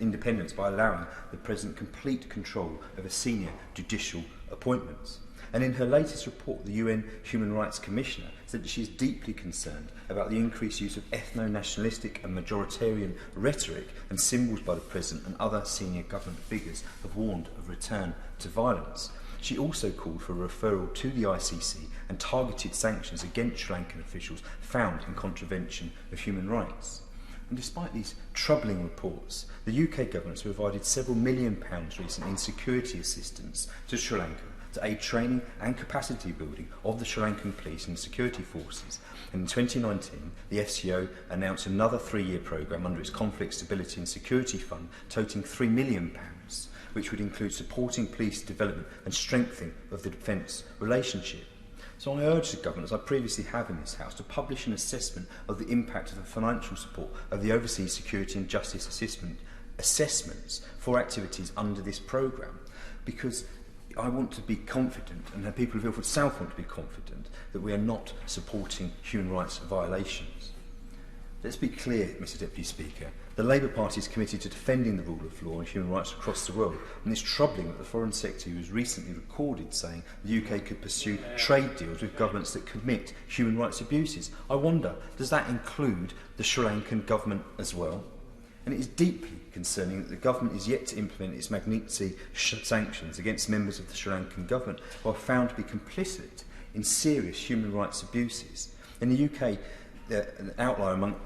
independence by allowing the president complete control over senior judicial appointments. And in her latest report, the UN Human Rights Commissioner said that she is deeply concerned about the increased use of ethno-nationalistic and majoritarian rhetoric and symbols by the President, and other senior government figures have warned of return to violence. She also called for a referral to the ICC and targeted sanctions against Sri Lankan officials found in contravention of human rights. And despite these troubling reports, the UK government has provided several £1 million recently in security assistance to Sri Lanka to aid training and capacity building of the Sri Lankan police and security forces. And in 2019, the FCO announced another 3-year programme under its Conflict Stability and Security Fund, totaling £3 million, which would include supporting police development and strengthening of the defence relationship. So I urge the government, as I previously have in this House, to publish an assessment of the impact of the financial support of the Overseas Security and Justice assessments for activities under this programme, because I want to be confident, and the people of Ilford South want to be confident, that we are not supporting human rights violations. Let's be clear, Mr Deputy Speaker, the Labour Party is committed to defending the rule of law and human rights across the world, and it's troubling that the Foreign Secretary was recently recorded saying the UK could pursue trade deals with governments that commit human rights abuses. I wonder, does that include the Sri Lankan government as well? And it is deeply concerning that the government is yet to implement its Magnitsky sanctions against members of the Sri Lankan government who are found to be complicit in serious human rights abuses. In the UK,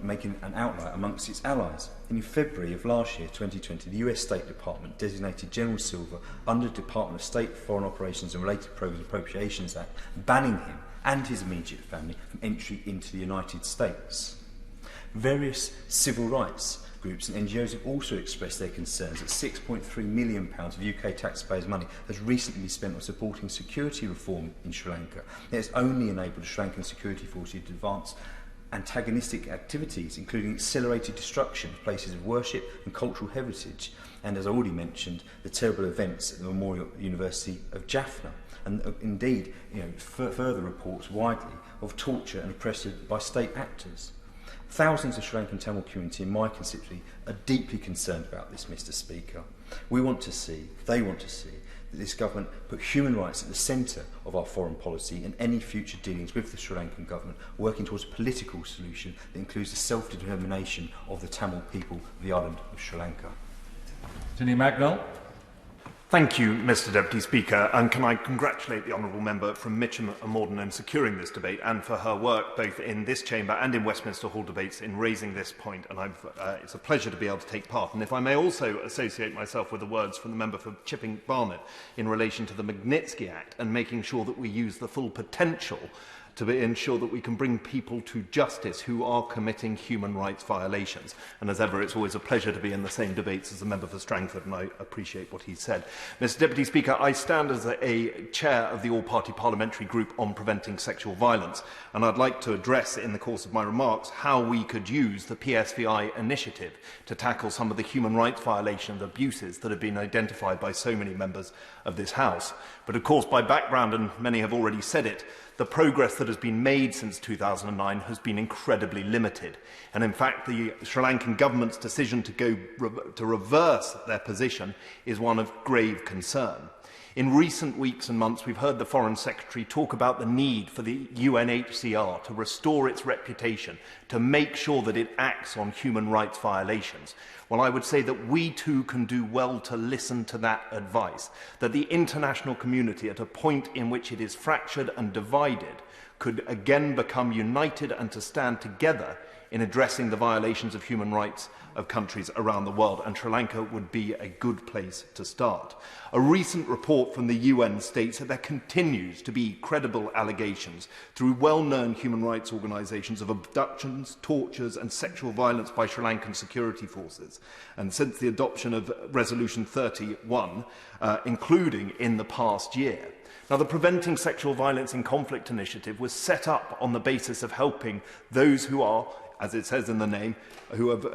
making an outlier amongst its allies. In February of last year, 2020, the US State Department designated General Silver under the Department of State Foreign Operations and Related Programs Appropriations Act, banning him and his immediate family from entry into the United States. Various civil rights groups and NGOs have also expressed their concerns that £6.3 million of UK taxpayers' money has recently been spent on supporting security reform in Sri Lanka. It has only enabled the Sri Lankan security forces to advance antagonistic activities, including accelerated destruction of places of worship and cultural heritage, and, as I already mentioned, the terrible events at the Memorial University of Jaffna, and indeed, further reports widely of torture and oppression by state actors. Thousands of Sri Lankan Tamil community in my constituency are deeply concerned about this, Mr Speaker. They want to see that this government put human rights at the centre of our foreign policy and any future dealings with the Sri Lankan government, working towards a political solution that includes the self-determination of the Tamil people of the island of Sri Lanka. Anthony Magnell. Thank you, Mr Deputy Speaker, and can I congratulate the honourable member from Mitcham and Morden in securing this debate and for her work both in this chamber and in Westminster Hall debates in raising this point, and it's a pleasure to be able to take part. And if I may also associate myself with the words from the member for Chipping Barnet in relation to the Magnitsky Act and making sure that we use the full potential to ensure that we can bring people to justice who are committing human rights violations. And as ever, it's always a pleasure to be in the same debates as the member for Strangford, and I appreciate what he said. Mr Deputy Speaker, I stand as a chair of the All-Party Parliamentary Group on Preventing Sexual Violence, and I'd like to address in the course of my remarks how we could use the PSVI initiative to tackle some of the human rights violations and abuses that have been identified by so many members of this House. But of course, by background, and many have already said it, the progress that has been made since 2009 has been incredibly limited. And in fact, the Sri Lankan government's decision to reverse their position is one of grave concern. In recent weeks and months, we've heard the Foreign Secretary talk about the need for the UNHCR to restore its reputation, to make sure that it acts on human rights violations. Well, I would say that we too can do well to listen to that advice, that the international community, at a point in which it is fractured and divided, could again become united and to stand together in addressing the violations of human rights of countries around the world, and Sri Lanka would be a good place to start. A recent report from the UN states that there continues to be credible allegations through well-known human rights organisations of abductions, tortures and sexual violence by Sri Lankan security forces. And since the adoption of Resolution 31, including in the past year. Now, the Preventing Sexual Violence in Conflict initiative was set up on the basis of helping those who are, as it says in the name, who have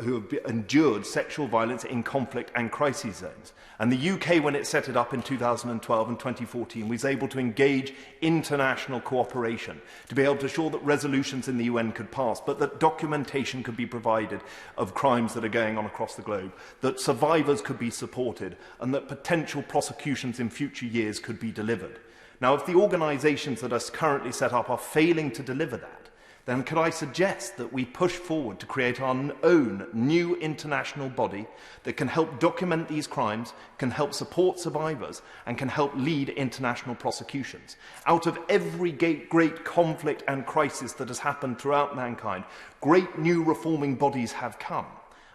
endured sexual violence in conflict and crisis zones. And the UK, when it set it up in 2012 and 2014, was able to engage international cooperation to be able to ensure that resolutions in the UN could pass, but that documentation could be provided of crimes that are going on across the globe, that survivors could be supported, and that potential prosecutions in future years could be delivered. Now, if the organisations that are currently set up are failing to deliver that, then could I suggest that we push forward to create our own new international body that can help document these crimes, can help support survivors, and can help lead international prosecutions. Out of every great conflict and crisis that has happened throughout mankind, great new reforming bodies have come,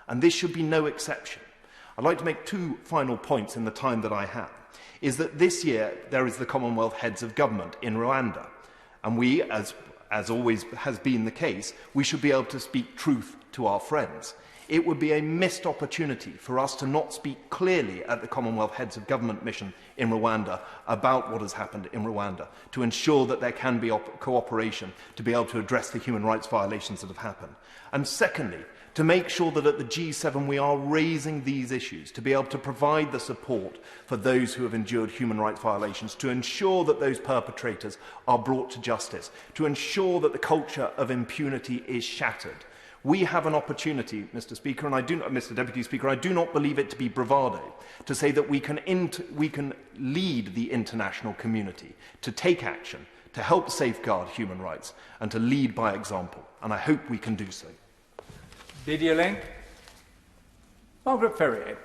and this should be no exception. I'd like to make two final points in the time that I have. Is that this year there is the Commonwealth Heads of Government in Rwanda, and we, as always has been the case, we should be able to speak truth to our friends. It would be a missed opportunity for us to not speak clearly at the Commonwealth Heads of Government mission in Rwanda about what has happened in Rwanda, to ensure that there can be cooperation to be able to address the human rights violations that have happened. And secondly, to make sure that at the G7 we are raising these issues, to be able to provide the support for those who have endured human rights violations, to ensure that those perpetrators are brought to justice, to ensure that the culture of impunity is shattered. We have an opportunity, Mr. Speaker, and Mr. Deputy Speaker, I do not believe it to be bravado, to say that we can lead the international community to take action, to help safeguard human rights, and to lead by example. And I hope we can do so. Video link. Margaret Ferrier.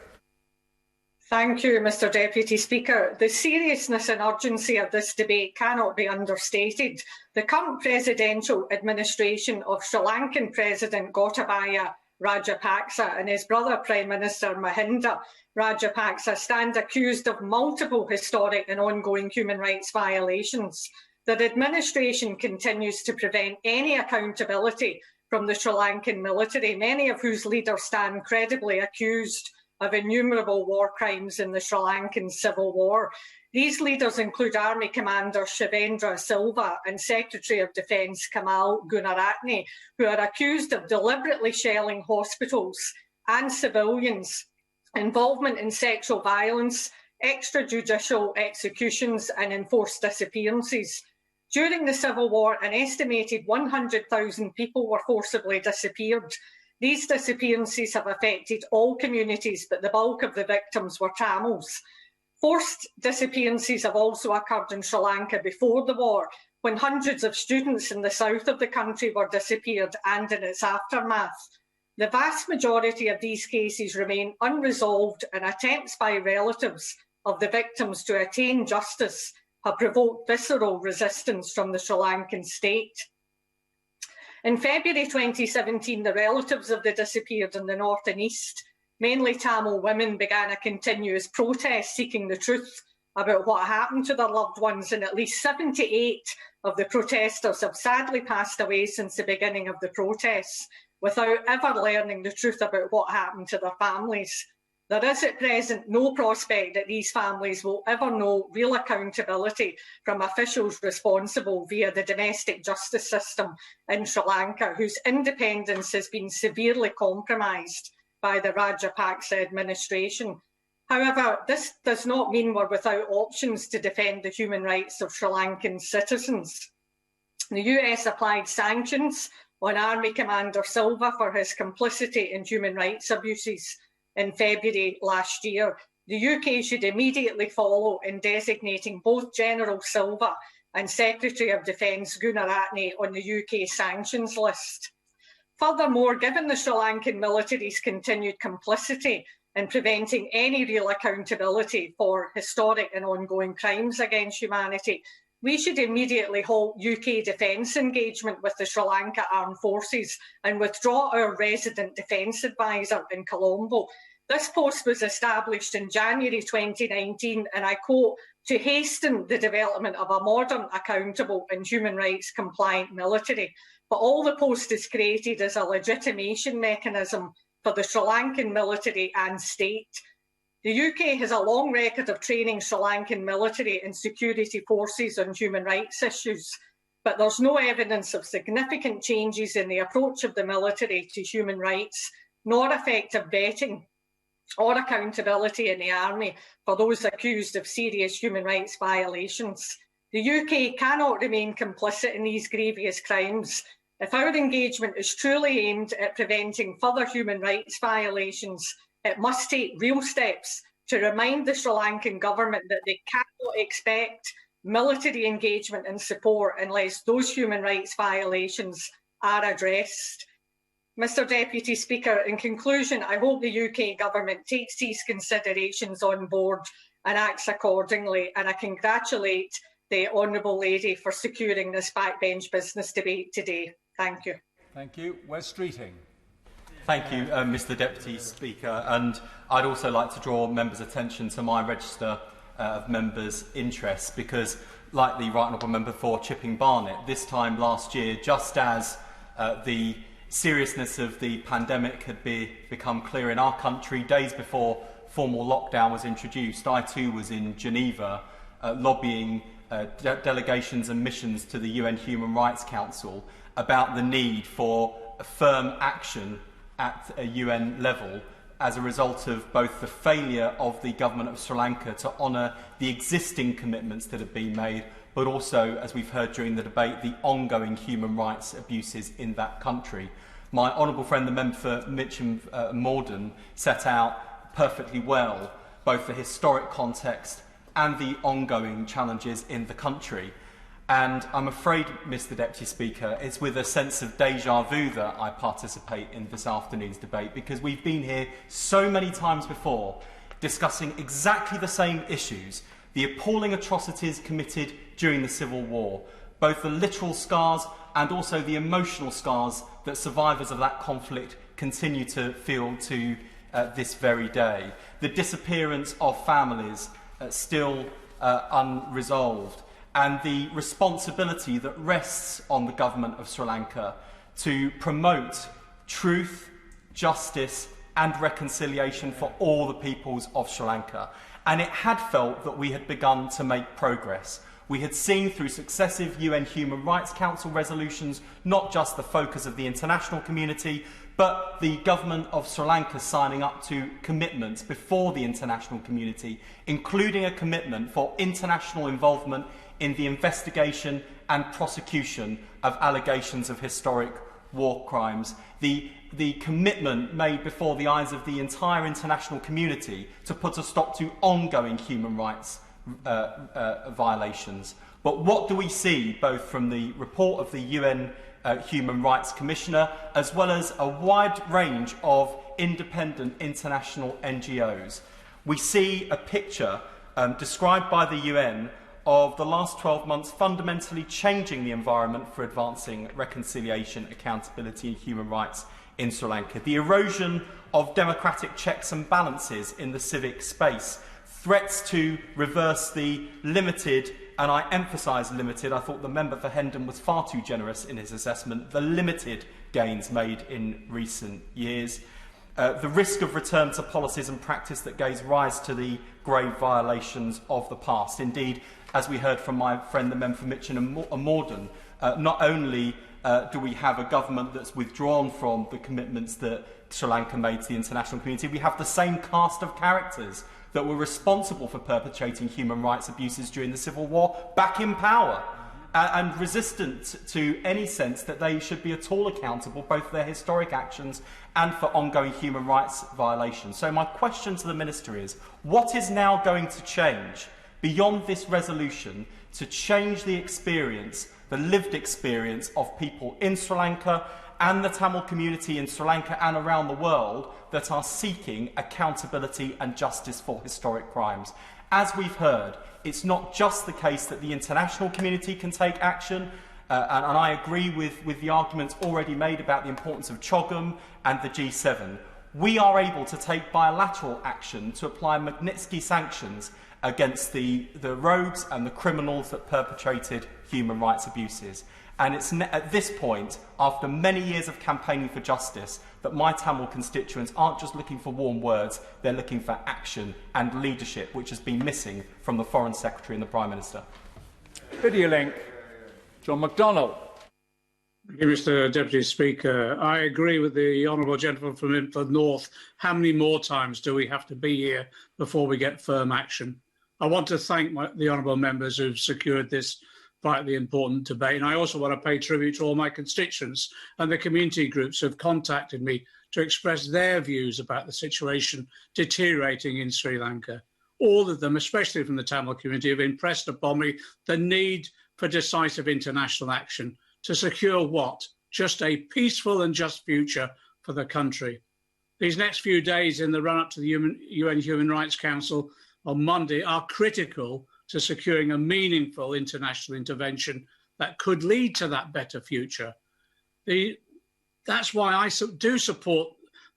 Thank you, Mr. Deputy Speaker. The seriousness and urgency of this debate cannot be understated. The current presidential administration of Sri Lankan President Gotabaya Rajapaksa and his brother Prime Minister Mahinda Rajapaksa stand accused of multiple historic and ongoing human rights violations. The administration continues to prevent any accountability from the Sri Lankan military, many of whose leaders stand credibly accused of innumerable war crimes in the Sri Lankan civil war. These leaders include Army Commander Shivendra Silva and Secretary of Defence Kamal Gunaratne, who are accused of deliberately shelling hospitals and civilians, involvement in sexual violence, extrajudicial executions and enforced disappearances. During the Civil War, an estimated 100,000 people were forcibly disappeared. These disappearances have affected all communities, but the bulk of the victims were Tamils. Forced disappearances have also occurred in Sri Lanka before the war, when hundreds of students in the south of the country were disappeared and in its aftermath. The vast majority of these cases remain unresolved, and attempts by relatives of the victims to attain justice have provoked visceral resistance from the Sri Lankan state. In February 2017, the relatives of the disappeared in the north and east, mainly Tamil women, began a continuous protest seeking the truth about what happened to their loved ones, and at least 78 of the protesters have sadly passed away since the beginning of the protests, without ever learning the truth about what happened to their families. There is at present no prospect that these families will ever know real accountability from officials responsible via the domestic justice system in Sri Lanka, whose independence has been severely compromised by the Rajapaksa administration. However, this does not mean we're without options to defend the human rights of Sri Lankan citizens. The US applied sanctions on Army Commander Silva for his complicity in human rights abuses in February last year. The UK should immediately follow in designating both General Silva and Secretary of Defence Gunaratne on the UK sanctions list. Furthermore, given the Sri Lankan military's continued complicity in preventing any real accountability for historic and ongoing crimes against humanity, we should immediately halt UK defence engagement with the Sri Lanka Armed Forces and withdraw our resident defence advisor in Colombo. This post was established in January 2019, and I quote, to hasten the development of a modern, accountable and human rights compliant military. But all the post is created as a legitimation mechanism for the Sri Lankan military and state. The UK has a long record of training Sri Lankan military and security forces on human rights issues, but there's no evidence of significant changes in the approach of the military to human rights, nor effective vetting or accountability in the army for those accused of serious human rights violations. The UK cannot remain complicit in these grievous crimes. If our engagement is truly aimed at preventing further human rights violations, it must take real steps to remind the Sri Lankan government that they cannot expect military engagement and support unless those human rights violations are addressed. Mr Deputy Speaker, in conclusion, I hope the UK Government takes these considerations on board and acts accordingly, and I congratulate the Honourable Lady for securing this backbench business debate today. Thank you. Thank you. Wes Streeting. Thank you, Mr Deputy Speaker, and I'd also like to draw members' attention to my register of members' interests, because, like the Right Honourable Member for Chipping Barnet, this time last year, just as the seriousness of the pandemic had become clear in our country, days before formal lockdown was introduced, I too was in Geneva lobbying delegations and missions to the UN Human Rights Council about the need for firm action at a UN level as a result of both the failure of the government of Sri Lanka to honour the existing commitments that have been made, but also, as we've heard during the debate, the ongoing human rights abuses in that country. My honourable friend, the member for Mitcham Morden, set out perfectly well both the historic context and the ongoing challenges in the country. And I'm afraid, Mr Deputy Speaker, it's with a sense of déjà vu that I participate in this afternoon's debate, because we've been here so many times before discussing exactly the same issues, the appalling atrocities committed during the Civil War, both the literal scars and also the emotional scars that survivors of that conflict continue to feel to this very day, the disappearance of families still unresolved, and the responsibility that rests on the government of Sri Lanka to promote truth, justice and reconciliation for all the peoples of Sri Lanka. And it had felt that we had begun to make progress. We had seen through successive UN Human Rights Council resolutions not just the focus of the international community, but the government of Sri Lanka signing up to commitments before the international community, including a commitment for international involvement in the investigation and prosecution of allegations of historic war crimes. The commitment made before the eyes of the entire international community to put a stop to ongoing human rights violations. But what do we see, both from the report of the UN Human Rights Commissioner, as well as a wide range of independent international NGOs? We see a picture described by the UN of the last 12 months fundamentally changing the environment for advancing reconciliation, accountability and human rights in Sri Lanka. The erosion of democratic checks and balances in the civic space, threats to reverse the limited, and I emphasise limited, I thought the member for Hendon was far too generous in his assessment, the limited gains made in recent years. The risk of return to policies and practice that gave rise to the grave violations of the past. Indeed, as we heard from my friend the member for Mitcham and Morden, not only do we have a government that's withdrawn from the commitments that Sri Lanka made to the international community, we have the same cast of characters that were responsible for perpetrating human rights abuses during the Civil War back in power and resistant to any sense that they should be at all accountable both for their historic actions and for ongoing human rights violations. So my question to the Minister is, what is now going to change beyond this resolution to change the experience, the lived experience of people in Sri Lanka and the Tamil community in Sri Lanka and around the world that are seeking accountability and justice for historic crimes? As we've heard, it's not just the case that the international community can take action, and I agree with the arguments already made about the importance of CHOGM and the G7. We are able to take bilateral action to apply Magnitsky sanctions against the rogues and the criminals that perpetrated human rights abuses. And it's at this point, after many years of campaigning for justice, that my Tamil constituents aren't just looking for warm words, they're looking for action and leadership, which has been missing from the Foreign Secretary and the Prime Minister. Video link. John MacDonald. Thank you, Mr Deputy Speaker. I agree with the Honourable Gentleman from Linford North. How many more times do we have to be here before we get firm action? I want to thank the Honourable Members who've secured this vitally important debate. And I also want to pay tribute to all my constituents and the community groups who have contacted me to express their views about the situation deteriorating in Sri Lanka. All of them, especially from the Tamil community, have impressed upon me the need for decisive international action to secure what? just a peaceful and just future for the country. These next few days in the run-up to the UN Human Rights Council on Monday are critical to securing a meaningful international intervention that could lead to that better future. That's why I do support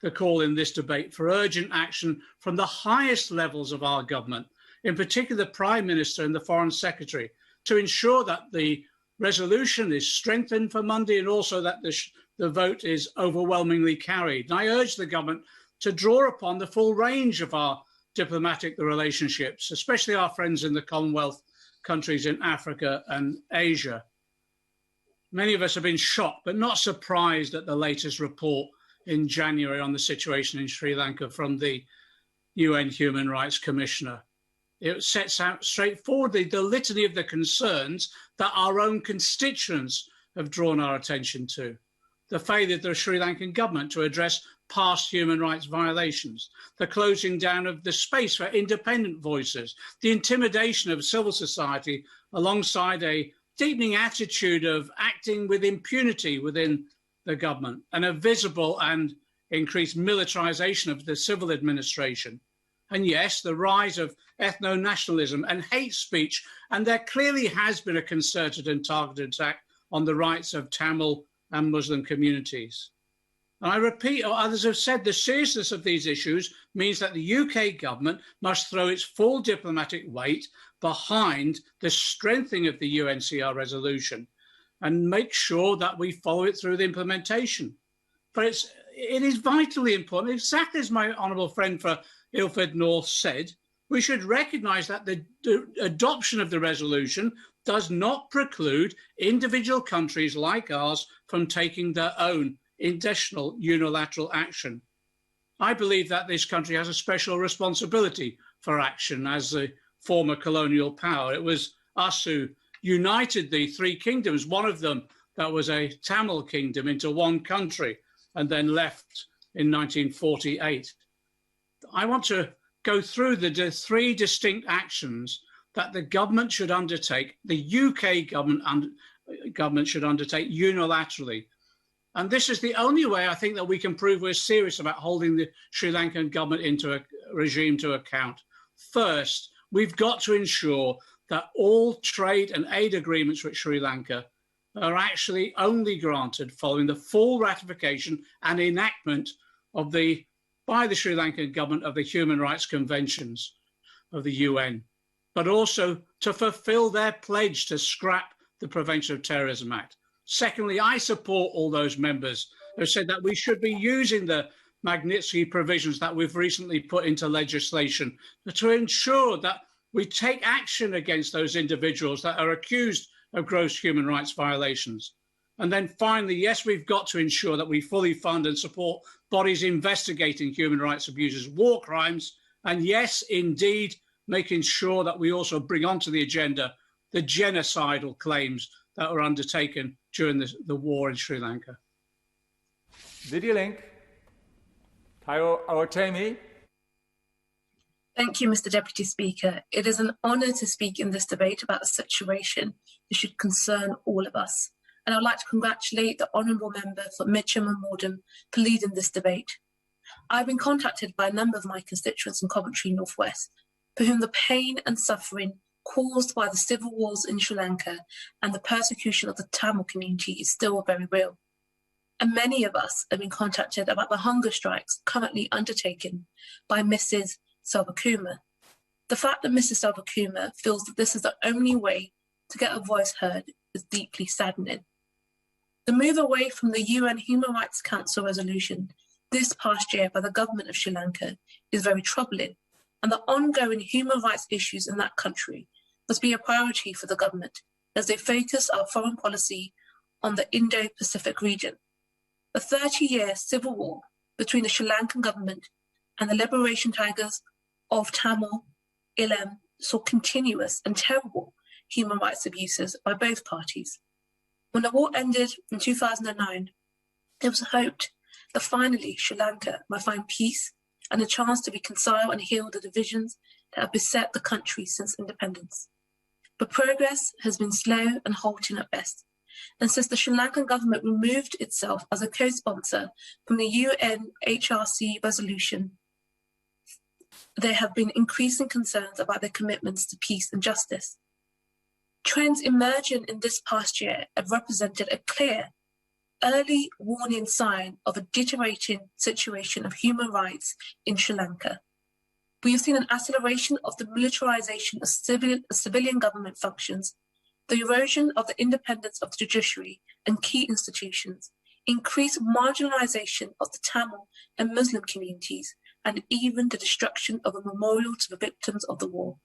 the call in this debate for urgent action from the highest levels of our government, in particular the Prime Minister and the Foreign Secretary, to ensure that the resolution is strengthened for Monday and also that the vote is overwhelmingly carried. And I urge the government to draw upon the full range of our diplomatic relationships, especially our friends in the Commonwealth countries in Africa and Asia. Many of us have been shocked but not surprised at the latest report in January on the situation in Sri Lanka from the UN Human Rights Commissioner. It sets out straightforwardly the litany of the concerns that our own constituents have drawn our attention to. The failure of the Sri Lankan government to address past human rights violations, the closing down of the space for independent voices, the intimidation of civil society alongside a deepening attitude of acting with impunity within the government, and a visible and increased militarisation of the civil administration. And yes, the rise of ethno-nationalism and hate speech, and there clearly has been a concerted and targeted attack on the rights of Tamil and Muslim communities. And I repeat, or others have said, the seriousness of these issues means that the UK government must throw its full diplomatic weight behind the strengthening of the UNCR resolution and make sure that we follow it through the implementation. But it is vitally important, exactly as my honourable friend for Ilford North said, we should recognise that the adoption of the resolution does not preclude individual countries like ours from taking their own additional unilateral action. I believe that this country has a special responsibility for action as a former colonial power. It was us who united the three kingdoms, one of them that was a Tamil kingdom, into one country and then left in 1948. I want to go through the three distinct actions that the government should undertake, the UK government should undertake unilaterally. And this is the only way I think that we can prove we're serious about holding the Sri Lankan government into a regime to account. First, we've got to ensure that all trade and aid agreements with Sri Lanka are actually only granted following the full ratification and enactment of by the Sri Lankan government of the Human Rights Conventions of the UN, but also to fulfil their pledge to scrap the Prevention of Terrorism Act. Secondly, I support all those members who said that we should be using the Magnitsky provisions that we've recently put into legislation to ensure that we take action against those individuals that are accused of gross human rights violations. And then finally, yes, we've got to ensure that we fully fund and support bodies investigating human rights abuses, war crimes, and yes, indeed, making sure that we also bring onto the agenda the genocidal claims that were undertaken during the war in Sri Lanka. Video link. Tayo Awatemi. Thank you, Mr. Deputy Speaker. It is an honour to speak in this debate about a situation that should concern all of us. And I'd like to congratulate the Honourable Member for Mitcham and Morden for leading this debate. I've been contacted by a number of my constituents in Coventry North West, for whom the pain and suffering caused by the civil wars in Sri Lanka and the persecution of the Tamil community is still very real. And many of us have been contacted about the hunger strikes currently undertaken by Mrs. Salvakumar. The fact that Mrs. Salvakumar feels that this is the only way to get her voice heard is deeply saddening. The move away from the UN Human Rights Council resolution this past year by the government of Sri Lanka is very troubling, and the ongoing human rights issues in that country must be a priority for the government as they focus our foreign policy on the Indo-Pacific region. The 30-year civil war between the Sri Lankan government and the Liberation Tigers of Tamil Eelam saw continuous and terrible human rights abuses by both parties. When the war ended in 2009, there was hoped that finally Sri Lanka might find peace and a chance to reconcile and heal the divisions that have beset the country since independence. But progress has been slow and halting at best, and since the Sri Lankan government removed itself as a co-sponsor from the UN HRC resolution, there have been increasing concerns about their commitments to peace and justice. Trends emerging in this past year have represented a clear, early warning sign of a deteriorating situation of human rights in Sri Lanka. We have seen an acceleration of the militarization of civilian government functions, the erosion of the independence of the judiciary and key institutions, increased marginalization of the Tamil and Muslim communities, and even the destruction of a memorial to the victims of the war.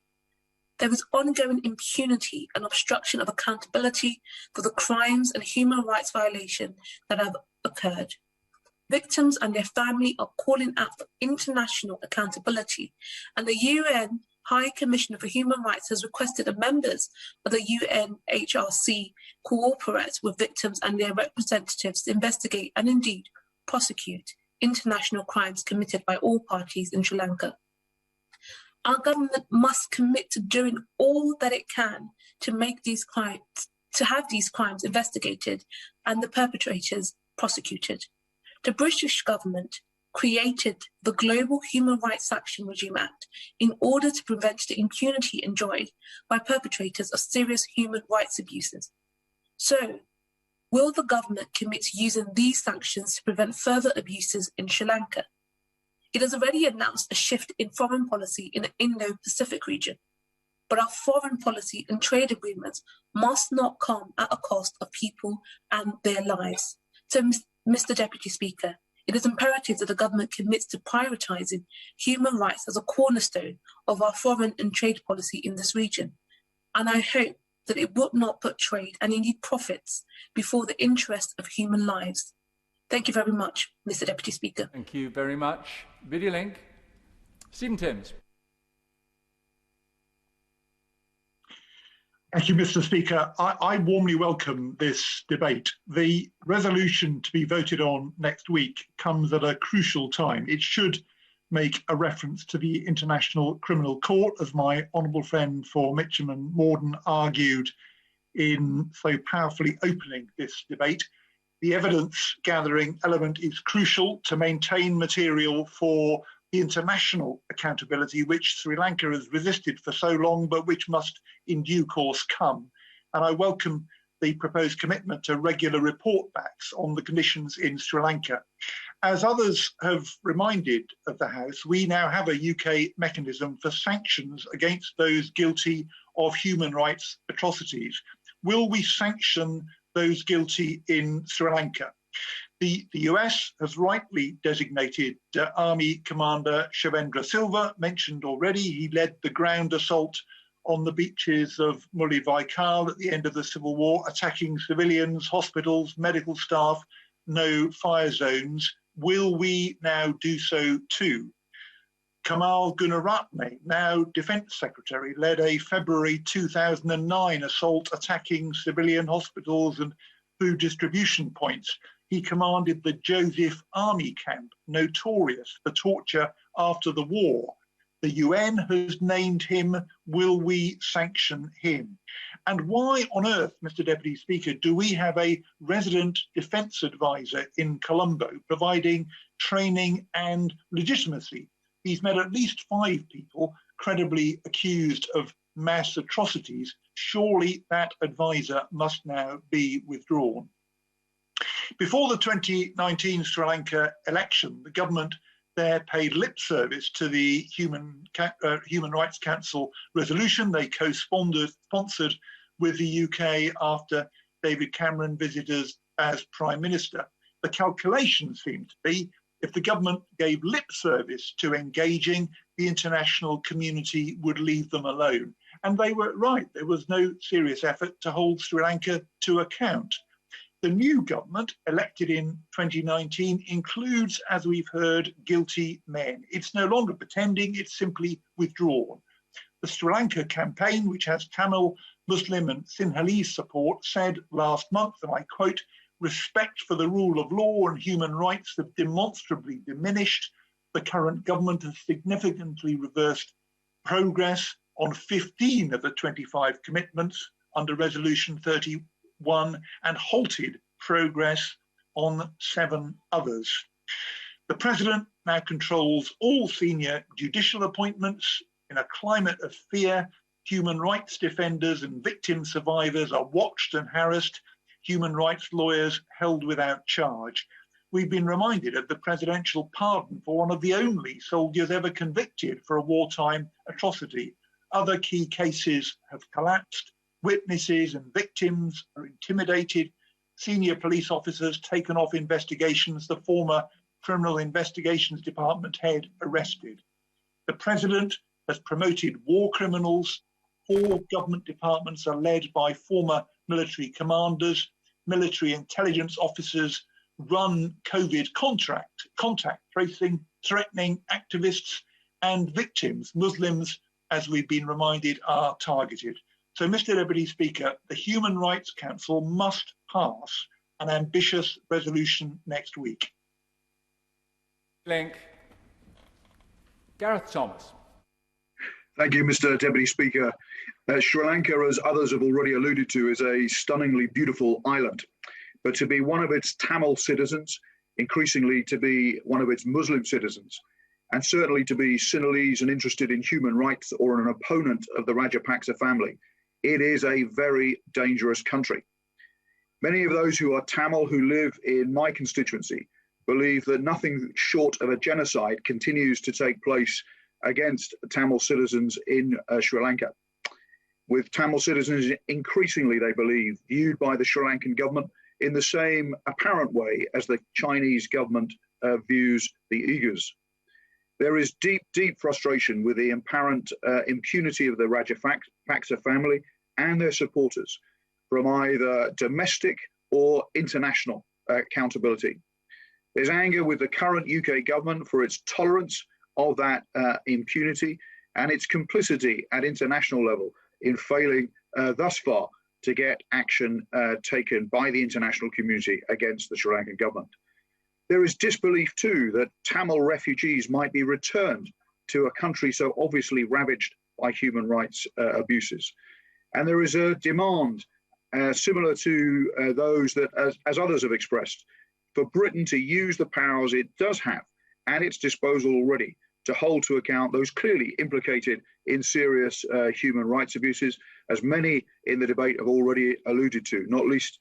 There is ongoing impunity and obstruction of accountability for the crimes and human rights violations that have occurred. Victims and their family are calling out for international accountability, and the UN High Commissioner for Human Rights has requested that members of the UNHRC cooperate with victims and their representatives to investigate and indeed prosecute international crimes committed by all parties in Sri Lanka. Our government must commit to doing all that it can to make these crimes, to have these crimes investigated and the perpetrators prosecuted. The British government created the Global Human Rights Action Regime Act in order to prevent the impunity enjoyed by perpetrators of serious human rights abuses. So, will the government commit to using these sanctions to prevent further abuses in Sri Lanka? It has already announced a shift in foreign policy in the Indo-Pacific region, but our foreign policy and trade agreements must not come at a cost of people and their lives. So, Mr. Deputy Speaker, it is imperative that the government commits to prioritising human rights as a cornerstone of our foreign and trade policy in this region. And I hope that it would not put trade and indeed profits before the interest of human lives. Thank you very much, Mr. Deputy Speaker. Thank you very much. Video link. Stephen Timms. Thank you, Mr. Speaker. I warmly welcome this debate. The resolution to be voted on next week comes at a crucial time. It should make a reference to the International Criminal Court, as my honourable friend for Mitcham and Morden argued in so powerfully opening this debate. The evidence gathering element is crucial to maintain material for the international accountability which Sri Lanka has resisted for so long, but which must in due course come. And I welcome the proposed commitment to regular report backs on the conditions in Sri Lanka. As others have reminded of the House, we now have a UK mechanism for sanctions against those guilty of human rights atrocities. Will we sanction those guilty in Sri Lanka? The US has rightly designated Army Commander Shavendra Silva, mentioned already. He led the ground assault on the beaches of Mullivai-Kal at the end of the Civil War, attacking civilians, hospitals, medical staff, no fire zones. Will we now do so too? Kamal Gunaratne, now Defence Secretary, led a February 2009 assault attacking civilian hospitals and food distribution points. He commanded the Joseph Army Camp, notorious for torture after the war. The UN has named him. Will we sanction him? And why on earth, Mr. Deputy Speaker, do we have a resident defence advisor in Colombo providing training and legitimacy? He's met at least 5 people credibly accused of mass atrocities. Surely that advisor must now be withdrawn. Before the 2019 Sri Lanka election, the government there paid lip service to the Human Rights Council resolution they co-sponsored with the UK after David Cameron visited as Prime Minister. The calculation seemed to be if the government gave lip service to engaging, the international community would leave them alone. And they were right. There was no serious effort to hold Sri Lanka to account. The new government, elected in 2019, includes, as we've heard, guilty men. It's no longer pretending, it's simply withdrawn. The Sri Lanka campaign, which has Tamil, Muslim and Sinhalese support, said last month, and I quote, "Respect for the rule of law and human rights have demonstrably diminished. The current government has significantly reversed progress on 15 of the 25 commitments under Resolution one and halted progress on 7 others. The President now controls all senior judicial appointments. In a climate of fear, human rights defenders and victim survivors are watched and harassed, human rights lawyers held without charge. We've been reminded of the presidential pardon for one of the only soldiers ever convicted for a wartime atrocity. Other key cases have collapsed. Witnesses and victims are intimidated. Senior police officers taken off investigations. The former Criminal Investigations Department head arrested. The President has promoted war criminals. 4 government departments are led by former military commanders. Military intelligence officers run COVID contact tracing, threatening activists and victims. Muslims, as we've been reminded, are targeted. So, Mr. Deputy Speaker, the Human Rights Council must pass an ambitious resolution next week. Link. Gareth Thomas. Thank you, Mr. Deputy Speaker. Sri Lanka, as others have already alluded to, is a stunningly beautiful island. But to be one of its Tamil citizens, increasingly to be one of its Muslim citizens, and certainly to be Sinhalese and interested in human rights or an opponent of the Rajapaksa family, it is a very dangerous country. Many of those who are Tamil who live in my constituency believe that nothing short of a genocide continues to take place against Tamil citizens in Sri Lanka. With Tamil citizens increasingly, they believe, viewed by the Sri Lankan government in the same apparent way as the Chinese government views the Uyghurs. There is deep, deep frustration with the apparent impunity of the Rajapaksa family and their supporters from either domestic or international accountability. There's anger with the current UK government for its tolerance of that impunity and its complicity at international level in failing thus far to get action taken by the international community against the Sri Lankan government. There is disbelief too that Tamil refugees might be returned to a country so obviously ravaged by human rights abuses. And there is a demand similar to those that, as others have expressed, for Britain to use the powers it does have at its disposal already to hold to account those clearly implicated in serious human rights abuses, as many in the debate have already alluded to, not least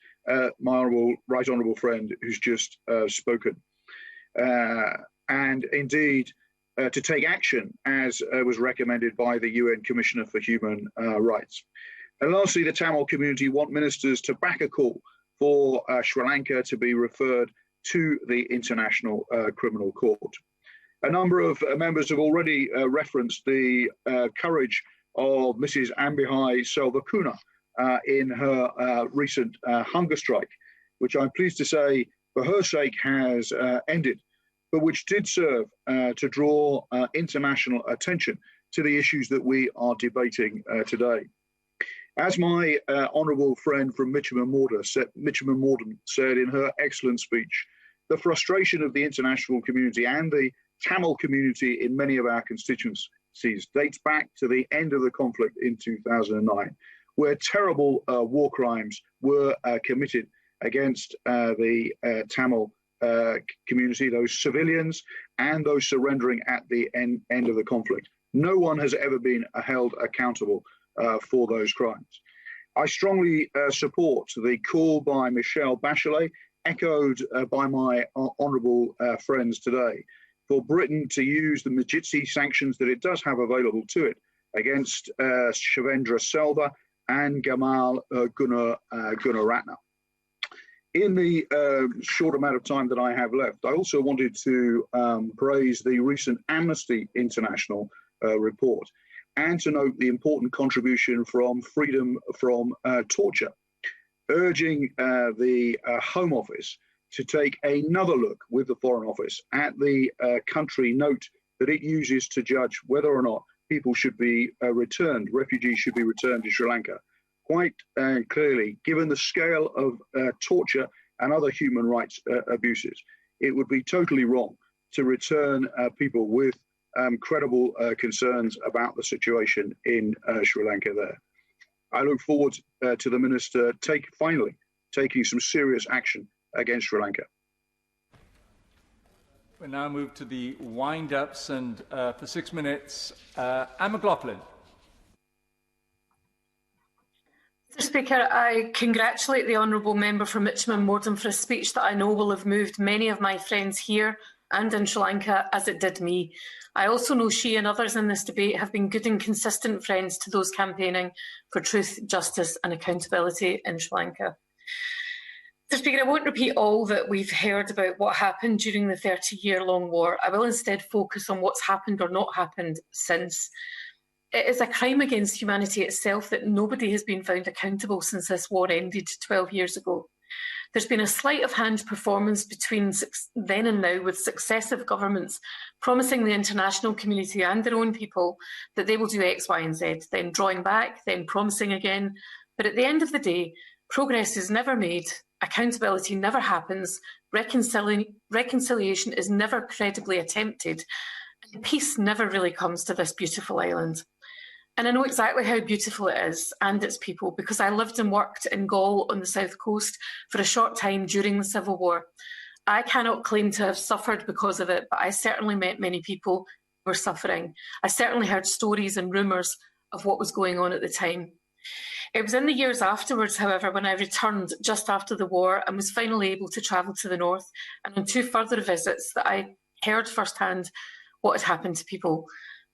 my right honourable friend who's just spoken. And indeed, to take action as was recommended by the UN Commissioner for Human Rights. And lastly, the Tamil community want ministers to back a call for Sri Lanka to be referred to the International Criminal Court. A number of members have already referenced the courage of Mrs. Ambihai Selvakuna in her recent hunger strike, which I'm pleased to say, for her sake, has ended, but which did serve to draw international attention to the issues that we are debating today. As my honourable friend from Mitcham and Morden said in her excellent speech, the frustration of the international community and the Tamil community in many of our constituencies dates back to the end of the conflict in 2009, where terrible war crimes were committed against the Tamil community, those civilians and those surrendering at the end of the conflict. No one has ever been held accountable for those crimes. I strongly support the call by Michelle Bachelet, echoed by my honourable friends today, for Britain to use the Majitsi sanctions that it does have available to it against Shivendra Selva and Gamal Gunaratne. In the short amount of time that I have left, I also wanted to praise the recent Amnesty International report and to note the important contribution from Freedom from Torture, urging the Home Office to take another look with the Foreign Office at the country note that it uses to judge whether or not people should be returned, refugees should be returned to Sri Lanka. Quite clearly, given the scale of torture and other human rights abuses, it would be totally wrong to return people with credible concerns about the situation in Sri Lanka there. I look forward to the Minister finally taking some serious action against Sri Lanka. We now move to the wind-ups, and for 6 minutes, Anne McLaughlin. Mr Speaker, I congratulate the Honourable Member for Mitcham and Morden for a speech that I know will have moved many of my friends here and in Sri Lanka, as it did me. I also know she and others in this debate have been good and consistent friends to those campaigning for truth, justice and accountability in Sri Lanka. Mr Speaker, I won't repeat all that we've heard about what happened during the 30-year-long war. I will instead focus on what's happened or not happened since. It is a crime against humanity itself that nobody has been found accountable since this war ended 12 years ago. There's been a sleight of hand performance between then and now, with successive governments promising the international community and their own people that they will do X, Y and Z, then drawing back, then promising again. But at the end of the day, progress is never made, accountability never happens, reconciliation is never credibly attempted, and peace never really comes to this beautiful island. And I know exactly how beautiful it is and its people, because I lived and worked in Gaul on the south coast for a short time during the Civil War. I cannot claim to have suffered because of it, but I certainly met many people who were suffering. I certainly heard stories and rumours of what was going on at the time. It was in the years afterwards, however, when I returned just after the war and was finally able to travel to the north, and on 2 further visits, that I heard firsthand what had happened to people.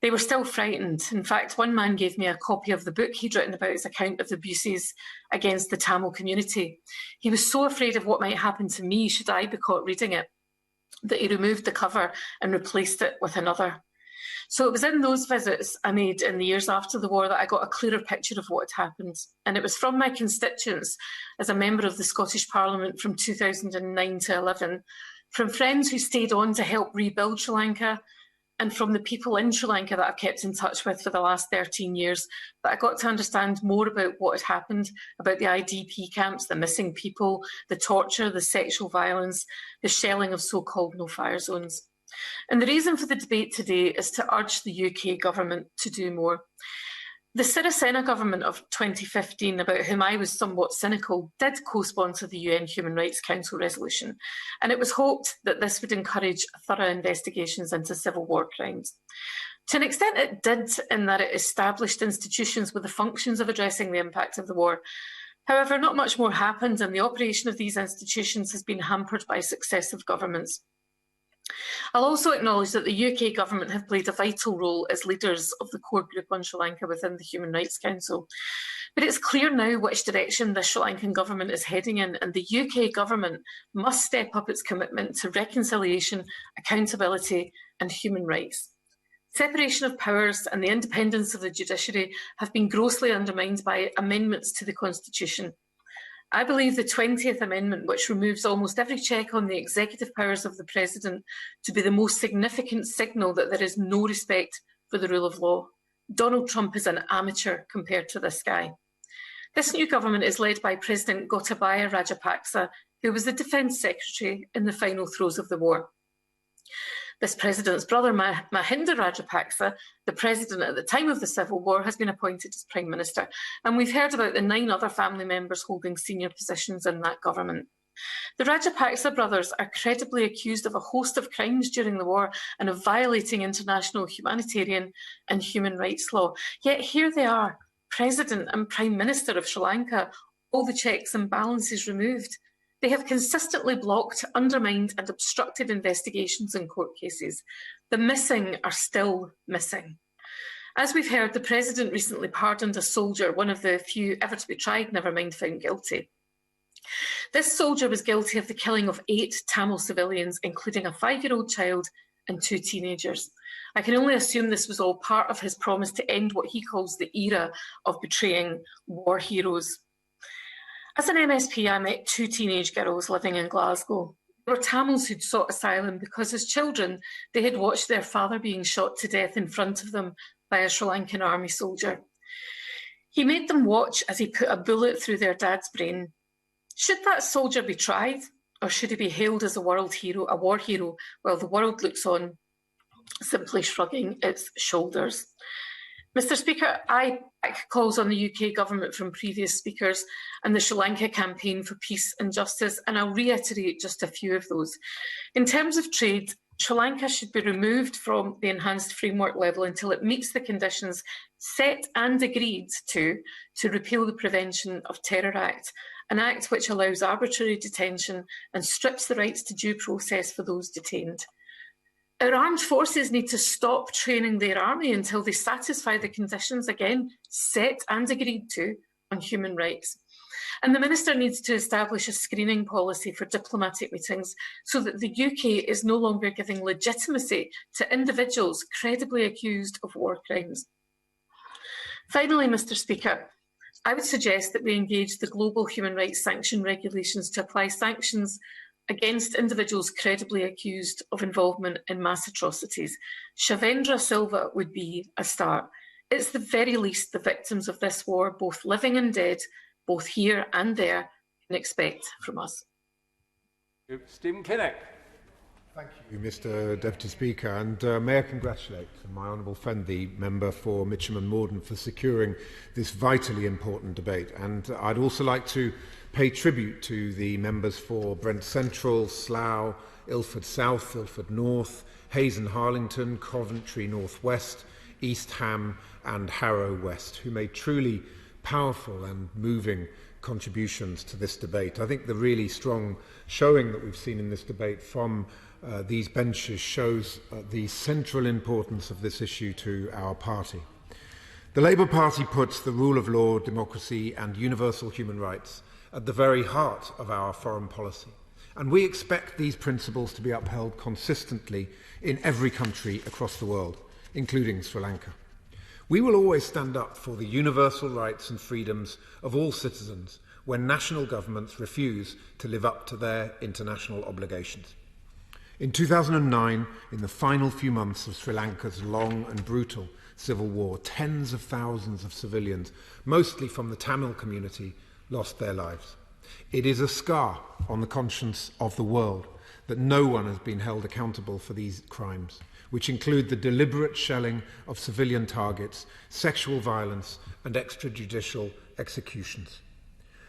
They were still frightened. In fact, one man gave me a copy of the book he'd written about his account of the abuses against the Tamil community. He was so afraid of what might happen to me should I be caught reading it, that he removed the cover and replaced it with another. So it was in those visits I made in the years after the war that I got a clearer picture of what had happened. And it was from my constituents as a member of the Scottish Parliament from 2009 to 11, from friends who stayed on to help rebuild Sri Lanka, and from the people in Sri Lanka that I've kept in touch with for the last 13 years, that I got to understand more about what had happened, about the IDP camps, the missing people, the torture, the sexual violence, the shelling of so-called no-fire zones. And the reason for the debate today is to urge the UK government to do more. The Sirisena government of 2015, about whom I was somewhat cynical, did co-sponsor the UN Human Rights Council resolution, and it was hoped that this would encourage thorough investigations into civil war crimes. To an extent it did, in that it established institutions with the functions of addressing the impact of the war. However, not much more happened, and the operation of these institutions has been hampered by successive governments. I'll also acknowledge that the UK government have played a vital role as leaders of the core group on Sri Lanka within the Human Rights Council. But it's clear now which direction the Sri Lankan government is heading in, and the UK government must step up its commitment to reconciliation, accountability and human rights. Separation of powers and the independence of the judiciary have been grossly undermined by amendments to the Constitution. I believe the 20th Amendment, which removes almost every check on the executive powers of the President, to be the most significant signal that there is no respect for the rule of law. Donald Trump is an amateur compared to this guy. This new government is led by President Gotabaya Rajapaksa, who was the Defence Secretary in the final throes of the war. This president's brother, Mahinda Rajapaksa, the president at the time of the Civil War, has been appointed as Prime Minister, and we've heard about the 9 other family members holding senior positions in that government. The Rajapaksa brothers are credibly accused of a host of crimes during the war and of violating international humanitarian and human rights law. Yet here they are, President and Prime Minister of Sri Lanka, all the checks and balances removed. They have consistently blocked, undermined and obstructed investigations in court cases. The missing are still missing. As we've heard, the President recently pardoned a soldier, one of the few ever to be tried, never mind found guilty. This soldier was guilty of the killing of 8 Tamil civilians, including a 5-year-old child and 2 teenagers. I can only assume this was all part of his promise to end what he calls the era of betraying war heroes. As an MSP, I met 2 teenage girls living in Glasgow. They were Tamils who'd sought asylum because as children, they had watched their father being shot to death in front of them by a Sri Lankan army soldier. He made them watch as he put a bullet through their dad's brain. Should that soldier be tried, or should he be hailed as a war hero, while the world looks on, simply shrugging its shoulders? Mr Speaker, I back calls on the UK Government from previous speakers and the Sri Lanka campaign for peace and justice, and I'll reiterate just a few of those. In terms of trade, Sri Lanka should be removed from the enhanced framework level until it meets the conditions set and agreed to repeal the Prevention of Terror Act, an act which allows arbitrary detention and strips the rights to due process for those detained. Our armed forces need to stop training their army until they satisfy the conditions, again, set and agreed to on human rights. And the Minister needs to establish a screening policy for diplomatic meetings so that the UK is no longer giving legitimacy to individuals credibly accused of war crimes. Finally, Mr Speaker, I would suggest that we engage the global human rights sanction regulations to apply sanctions against individuals credibly accused of involvement in mass atrocities. Shavendra Silva would be a start. It's the very least the victims of this war, both living and dead, both here and there, can expect from us. Stephen Kinnock. Thank you, Mr Deputy Speaker, and may I congratulate my honourable friend, the member for Mitcham and Morden, for securing this vitally important debate. And I'd also like to pay tribute to the members for Brent Central, Slough, Ilford South, Ilford North, Hayes and Harlington, Coventry North West, East Ham and Harrow West, who made truly powerful and moving contributions to this debate. I think the really strong showing that we've seen in this debate from these benches shows the central importance of this issue to our party. The Labour Party puts the rule of law, democracy and universal human rights at the very heart of our foreign policy, and we expect these principles to be upheld consistently in every country across the world, including Sri Lanka. We will always stand up for the universal rights and freedoms of all citizens when national governments refuse to live up to their international obligations. In 2009, in the final few months of Sri Lanka's long and brutal civil war, tens of thousands of civilians, mostly from the Tamil community, lost their lives. It is a scar on the conscience of the world that no one has been held accountable for these crimes, which include the deliberate shelling of civilian targets, sexual violence and extrajudicial executions.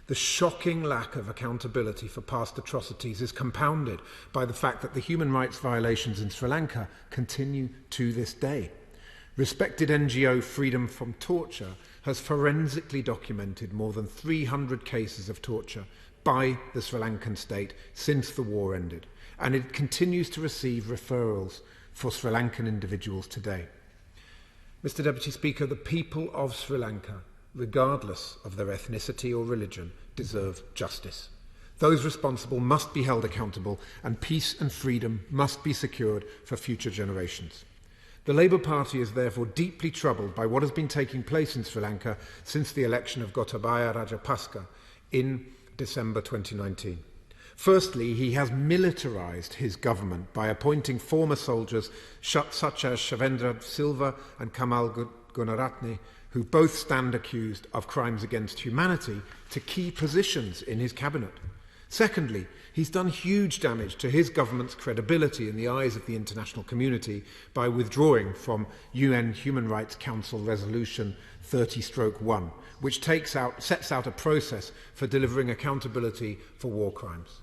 The shocking lack of accountability for past atrocities is compounded by the fact that the human rights violations in Sri Lanka continue to this day. Respected NGO Freedom from Torture has forensically documented more than 300 cases of torture by the Sri Lankan state since the war ended, and it continues to receive referrals for Sri Lankan individuals today. Mr Deputy Speaker, the people of Sri Lanka, regardless of their ethnicity or religion, deserve justice. Those responsible must be held accountable, and peace and freedom must be secured for future generations. The Labour Party is therefore deeply troubled by what has been taking place in Sri Lanka since the election of Gotabaya Rajapaksa in December 2019. Firstly, he has militarised his government by appointing former soldiers such as Shavendra Silva and Kamal Gunaratne, who both stand accused of crimes against humanity, to key positions in his cabinet. Secondly, he's done huge damage to his government's credibility in the eyes of the international community by withdrawing from UN Human Rights Council Resolution 30/1, which sets out a process for delivering accountability for war crimes.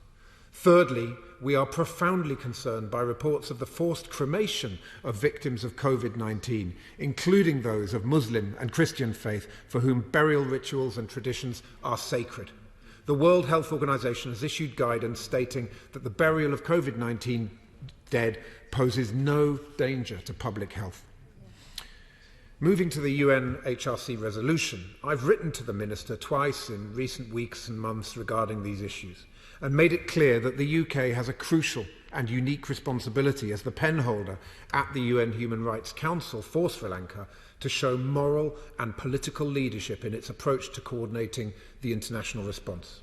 Thirdly, we are profoundly concerned by reports of the forced cremation of victims of COVID-19, including those of Muslim and Christian faith for whom burial rituals and traditions are sacred. The World Health Organization has issued guidance stating that the burial of COVID-19 dead poses no danger to public health. Moving to the UN HRC resolution, I've written to the Minister twice in recent weeks and months regarding these issues, and made it clear that the UK has a crucial and unique responsibility as the penholder at the UN Human Rights Council for Sri Lanka to show moral and political leadership in its approach to coordinating the international response.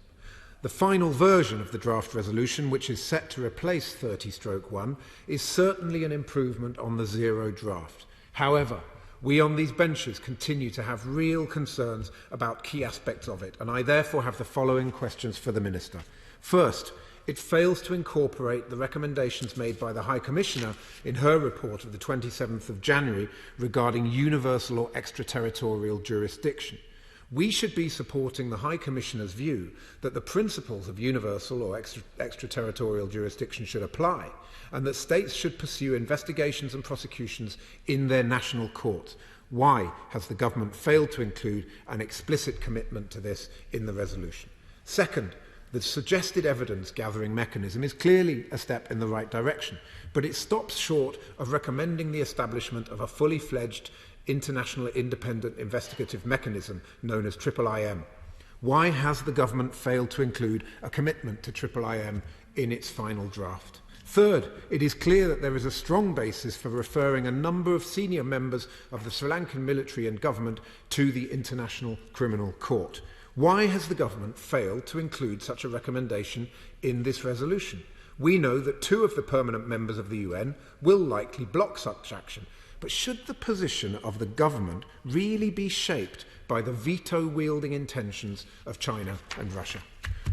The final version of the draft resolution, which is set to replace 30/1, is certainly an improvement on the zero draft. However, we on these benches continue to have real concerns about key aspects of it, and I therefore have the following questions for the Minister. First, it fails to incorporate the recommendations made by the High Commissioner in her report of the 27th of January regarding universal or extraterritorial jurisdiction. We should be supporting the High Commissioner's view that the principles of universal or extraterritorial jurisdiction should apply, and that states should pursue investigations and prosecutions in their national courts. Why has the government failed to include an explicit commitment to this in the resolution? Second, the suggested evidence gathering mechanism is clearly a step in the right direction, but it stops short of recommending the establishment of a fully fledged international independent investigative mechanism known as IIIM. Why has the government failed to include a commitment to IIIM in its final draft? Third, it is clear that there is a strong basis for referring a number of senior members of the Sri Lankan military and government to the International Criminal Court. Why has the government failed to include such a recommendation in this resolution? We know that 2 of the permanent members of the UN will likely block such action, but should the position of the government really be shaped by the veto-wielding intentions of China and Russia?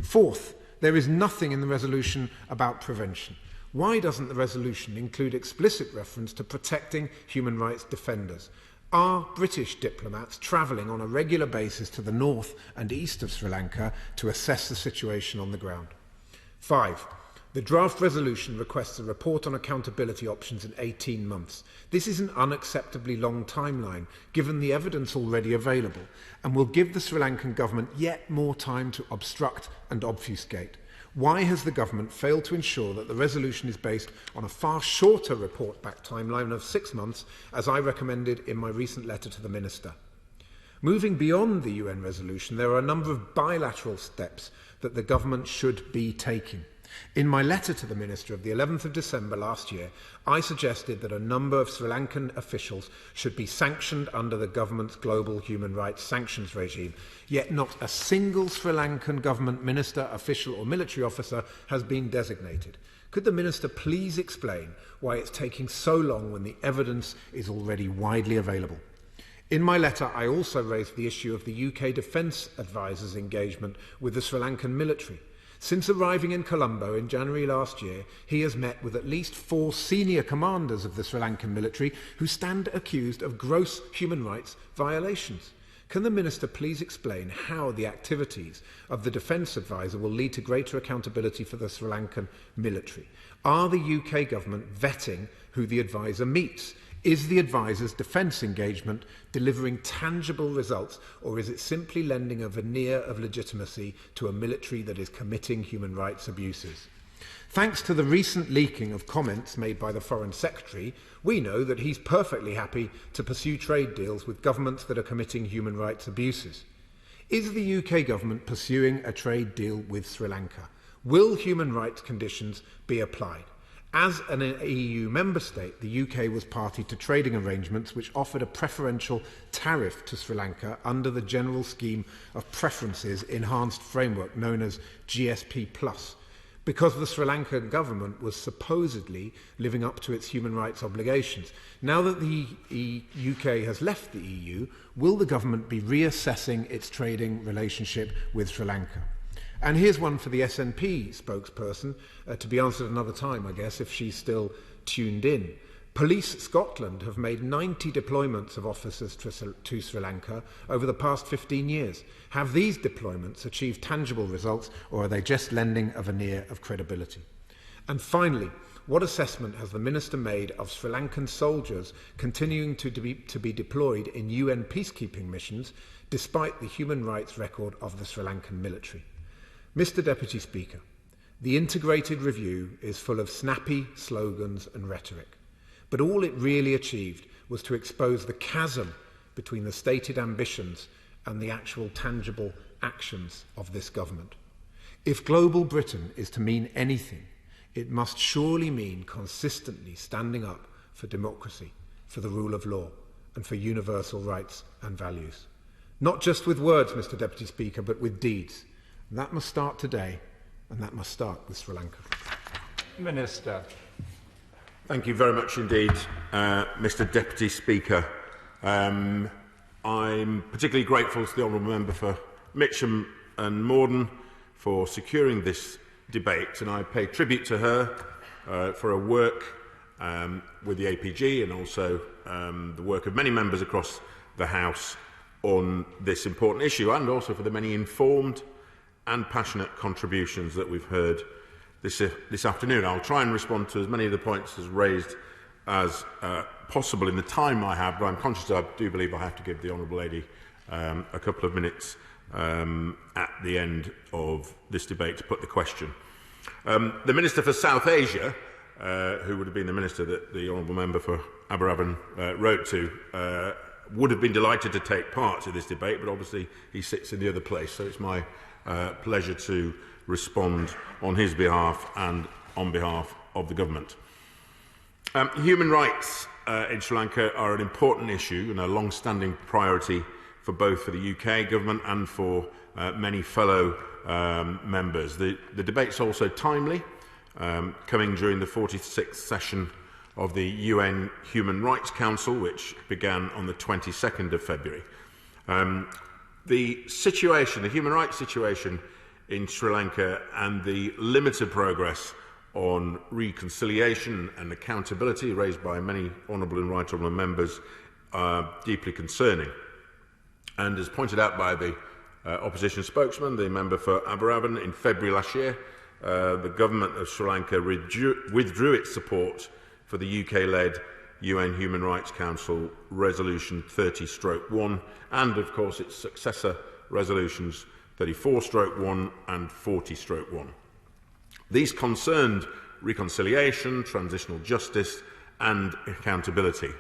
Fourth, there is nothing in the resolution about prevention. Why doesn't the resolution include explicit reference to protecting human rights defenders? Are British diplomats travelling on a regular basis to the north and east of Sri Lanka to assess the situation on the ground? 5. The draft resolution requests a report on accountability options in 18 months. This is an unacceptably long timeline, given the evidence already available, and will give the Sri Lankan government yet more time to obstruct and obfuscate. Why has the government failed to ensure that the resolution is based on a far shorter report-back timeline of 6 months, as I recommended in my recent letter to the Minister? Moving beyond the UN resolution, there are a number of bilateral steps that the government should be taking. In my letter to the Minister of the 11th of December last year, I suggested that a number of Sri Lankan officials should be sanctioned under the government's global human rights sanctions regime, yet not a single Sri Lankan government minister, official or military officer has been designated. Could the Minister please explain why it's taking so long when the evidence is already widely available? In my letter, I also raised the issue of the UK Defence Advisor's engagement with the Sri Lankan military. Since arriving in Colombo in January last year, he has met with at least 4 senior commanders of the Sri Lankan military who stand accused of gross human rights violations. Can the Minister please explain how the activities of the Defence Advisor will lead to greater accountability for the Sri Lankan military? Are the UK government vetting who the advisor meets? Is the advisor's defence engagement delivering tangible results, or is it simply lending a veneer of legitimacy to a military that is committing human rights abuses? Thanks to the recent leaking of comments made by the Foreign Secretary, we know that he's perfectly happy to pursue trade deals with governments that are committing human rights abuses. Is the UK government pursuing a trade deal with Sri Lanka? Will human rights conditions be applied? As an EU member state, the UK was party to trading arrangements which offered a preferential tariff to Sri Lanka under the general scheme of preferences enhanced framework known as GSP+, because the Sri Lankan government was supposedly living up to its human rights obligations. Now that the UK has left the EU, will the government be reassessing its trading relationship with Sri Lanka? And here's one for the SNP spokesperson, to be answered another time, I guess, if she's still tuned in. Police Scotland have made 90 deployments of officers to Sri Lanka over the past 15 years. Have these deployments achieved tangible results, or are they just lending a veneer of credibility? And finally, what assessment has the Minister made of Sri Lankan soldiers continuing to be deployed in UN peacekeeping missions, despite the human rights record of the Sri Lankan military? Mr. Deputy Speaker, the integrated review is full of snappy slogans and rhetoric, but all it really achieved was to expose the chasm between the stated ambitions and the actual tangible actions of this government. If global Britain is to mean anything, it must surely mean consistently standing up for democracy, for the rule of law, and for universal rights and values. Not just with words, Mr. Deputy Speaker, but with deeds. That must start today, and that must start with Sri Lanka. Minister. Thank you very much indeed, Mr. Deputy Speaker. I'm particularly grateful to the honourable member for Mitcham and Morden for securing this debate, and I pay tribute to her for her work with the APG and also the work of many members across the House on this important issue, and also for the many informed and passionate contributions that we've heard this afternoon. I'll try and respond to as many of the points as raised as possible in the time I have, but I'm conscious I do believe I have to give the Honourable Lady a couple of minutes at the end of this debate to put the question. The Minister for South Asia, who would have been the Minister that the Honourable Member for Aberavon wrote to, would have been delighted to take part in this debate, but obviously he sits in the other place, so it's my pleasure to respond on his behalf and on behalf of the government. Human rights in Sri Lanka are an important issue and a long-standing priority for both for the UK government and for many fellow members. The debate's also timely, coming during the 46th session of the UN Human Rights Council, which began on the 22nd of February. The human rights situation in Sri Lanka and the limited progress on reconciliation and accountability raised by many honourable and right honourable members are deeply concerning. And as pointed out by the opposition spokesman, the member for Aberavon, in February last year, the government of Sri Lanka withdrew its support for the UK-led UN Human Rights Council Resolution 30/1 and, of course, its successor resolutions 34/1 and 40/1. These concerned reconciliation, transitional justice and accountability.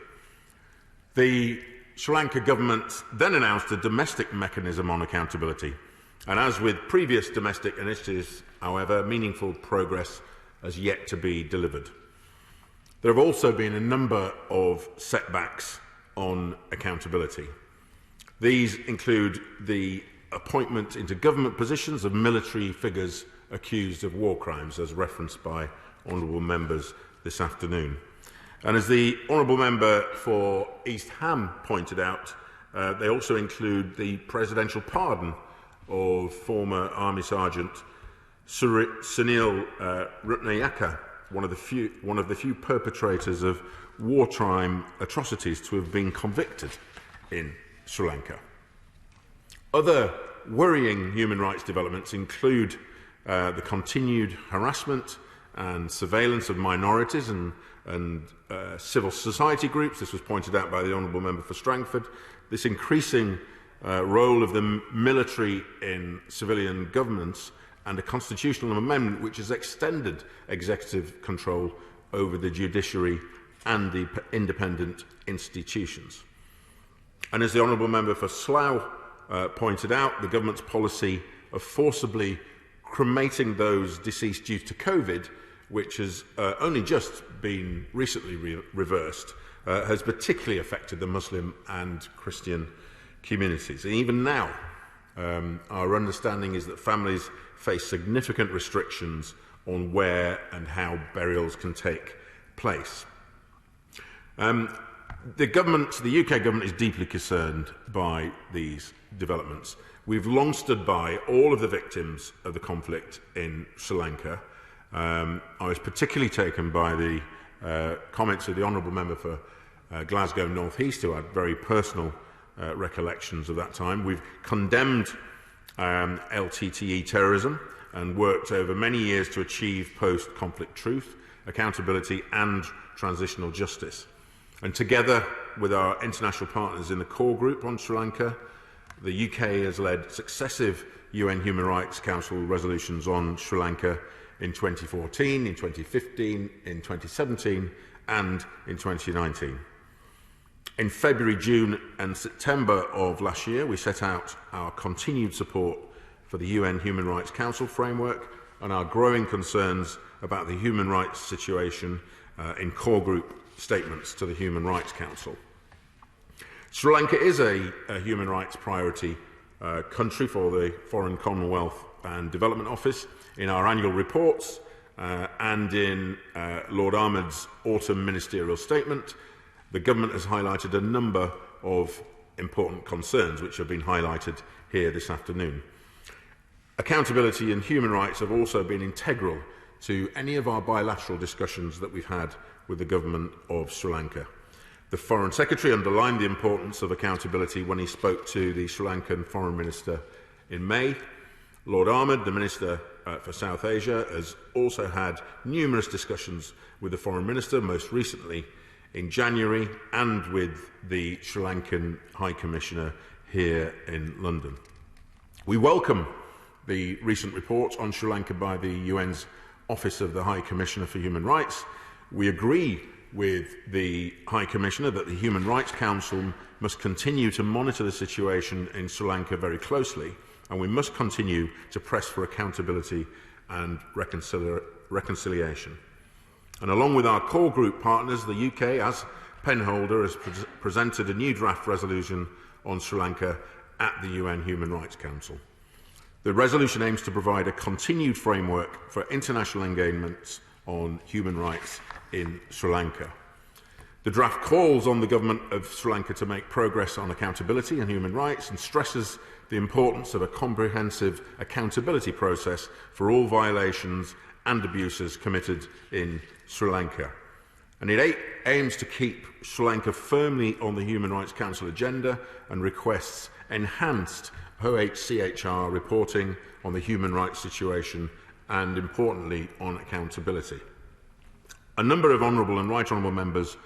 The Sri Lanka government then announced a domestic mechanism on accountability, and as with previous domestic initiatives, however, meaningful progress has yet to be delivered. There have also been a number of setbacks on accountability. These include the appointment into government positions of military figures accused of war crimes, as referenced by honourable members this afternoon. And as the honourable member for East Ham pointed out, they also include the presidential pardon of former Army Sergeant Sunil Ratnayaka, one of the few perpetrators of wartime atrocities to have been convicted in Sri Lanka. Other worrying human rights developments include the continued harassment and surveillance of minorities and civil society groups. This was pointed out by the honourable member for Strangford. This increasing role of the military in civilian governments, and a constitutional amendment which has extended executive control over the judiciary and the independent institutions. And as the honourable member for Slough pointed out, the government's policy of forcibly cremating those deceased due to COVID, which has only just been recently reversed, has particularly affected the Muslim and Christian communities. And even now, our understanding is that families face significant restrictions on where and how burials can take place. The UK government is deeply concerned by these developments. We've long stood by all of the victims of the conflict in Sri Lanka. I was particularly taken by the comments of the honourable member for Glasgow North East, who had very personal recollections of that time. We've condemned LTTE terrorism and worked over many years to achieve post-conflict truth, accountability and transitional justice. And together with our international partners in the core group on Sri Lanka, the UK has led successive UN Human Rights Council resolutions on Sri Lanka in 2014, in 2015, in 2017 and in 2019. In February, June and September of last year, we set out our continued support for the UN Human Rights Council framework and our growing concerns about the human rights situation in core group statements to the Human Rights Council. Sri Lanka is a human rights priority country for the Foreign Commonwealth and Development Office. In our annual reports and in Lord Ahmed's autumn ministerial statement, the government has highlighted a number of important concerns which have been highlighted here this afternoon. Accountability and human rights have also been integral to any of our bilateral discussions that we've had with the government of Sri Lanka. The Foreign Secretary underlined the importance of accountability when he spoke to the Sri Lankan Foreign Minister in May. Lord Ahmed, the Minister for South Asia, has also had numerous discussions with the Foreign Minister, most recently in January, and with the Sri Lankan High Commissioner here in London. We welcome the recent report on Sri Lanka by the UN's Office of the High Commissioner for Human Rights. We agree with the High Commissioner that the Human Rights Council must continue to monitor the situation in Sri Lanka very closely, and we must continue to press for accountability and reconciliation. And along with our core group partners, the UK, as penholder, has presented a new draft resolution on Sri Lanka at the UN Human Rights Council. The resolution aims to provide a continued framework for international engagements on human rights in Sri Lanka. The draft calls on the government of Sri Lanka to make progress on accountability and human rights and stresses the importance of a comprehensive accountability process for all violations and abuses committed in Sri Lanka. And it aims to keep Sri Lanka firmly on the Human Rights Council agenda and requests enhanced OHCHR reporting on the human rights situation and, importantly, on accountability. A number of honourable and right honourable members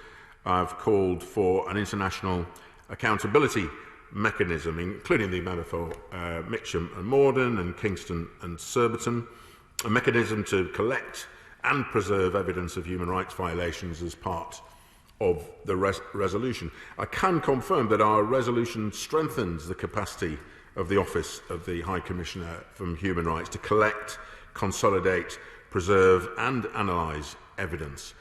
have called for an international accountability mechanism, including the member for Mitcham and Morden and Kingston and Surbiton, a mechanism to collect and preserve evidence of human rights violations as part of the resolution. I can confirm that our resolution strengthens the capacity of the Office of the High Commissioner for Human Rights to collect, consolidate, preserve and analyse evidence.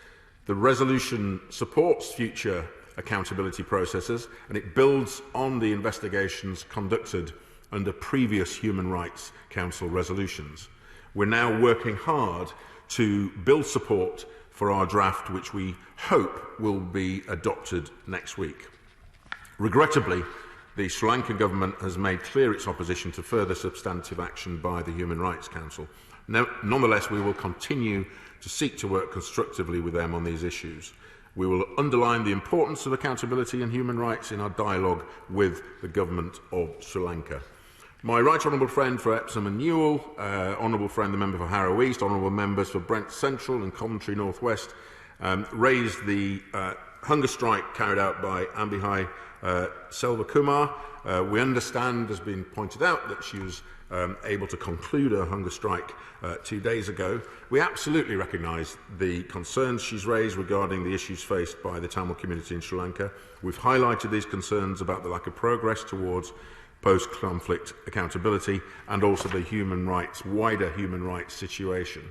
The resolution supports future accountability processes and it builds on the investigations conducted under previous Human Rights Council resolutions. We're now working hard to build support for our draft, which we hope will be adopted next week. Regrettably, the Sri Lankan government has made clear its opposition to further substantive action by the Human Rights Council. Nonetheless, we will continue to seek to work constructively with them on these issues. We will underline the importance of accountability and human rights in our dialogue with the government of Sri Lanka. My right honourable friend for Epsom and Newell, honourable friend the member for Harrow East, honourable members for Brent Central and Coventry North West raised the hunger strike carried out by Ambihai Selva Kumar. We understand, has been pointed out, that she was able to conclude her hunger strike 2 days ago. We absolutely recognise the concerns she's raised regarding the issues faced by the Tamil community in Sri Lanka. We've highlighted these concerns about the lack of progress towards post-conflict accountability and also the wider human rights situation.